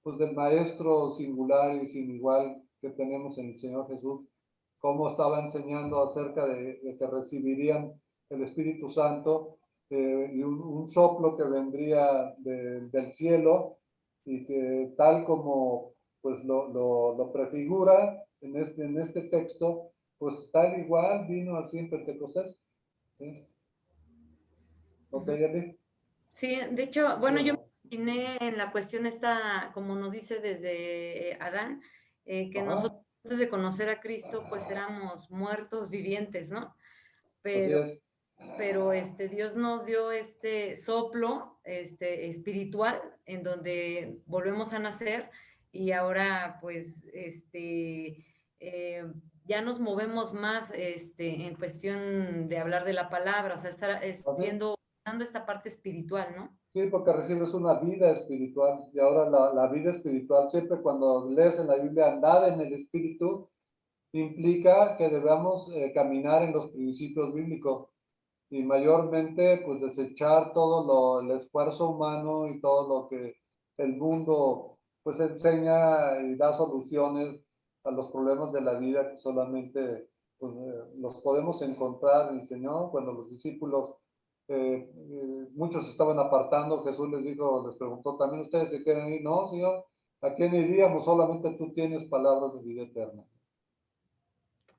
pues del maestro singular y sin igual que tenemos en el Señor Jesús, cómo estaba enseñando acerca de que recibirían el Espíritu Santo y un soplo que vendría del cielo, y que tal como pues lo prefigura en este texto, pues tal igual vino así en Pentecostés. ¿Sí? ¿Ok, Eli? Sí, de hecho, bueno, yo me imaginé en la cuestión esta, como nos dice desde Adán, que nosotros antes de conocer a Cristo, pues éramos muertos vivientes, ¿no? Pero Dios nos dio este soplo espiritual en donde volvemos a nacer, y ahora pues ya nos movemos más en cuestión de hablar de la palabra, o sea, dando esta parte espiritual, ¿no? Sí, porque recibes una vida espiritual, y ahora la vida espiritual, siempre cuando lees en la Biblia andad en el espíritu, implica que debemos caminar en los principios bíblicos, y mayormente pues desechar todo el esfuerzo humano y todo lo que el mundo pues enseña y da soluciones a los problemas de la vida, que solamente pues, los podemos encontrar en el Señor. Cuando los discípulos, muchos estaban apartando, Jesús les preguntó, ¿también ustedes se quieren ir? No, Señor, ¿a quién iríamos? Solamente tú tienes palabras de vida eterna.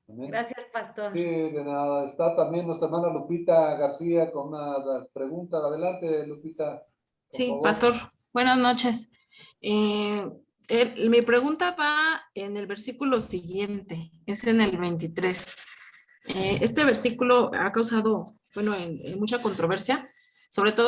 Amén. Gracias, pastor. Sí, de nada. Está también nuestra hermana Lupita García con una pregunta. Adelante, Lupita. Sí, favor. pastor, buenas noches. Mi pregunta va en el versículo siguiente, es en el 23. Este versículo ha causado, mucha controversia, sobre todo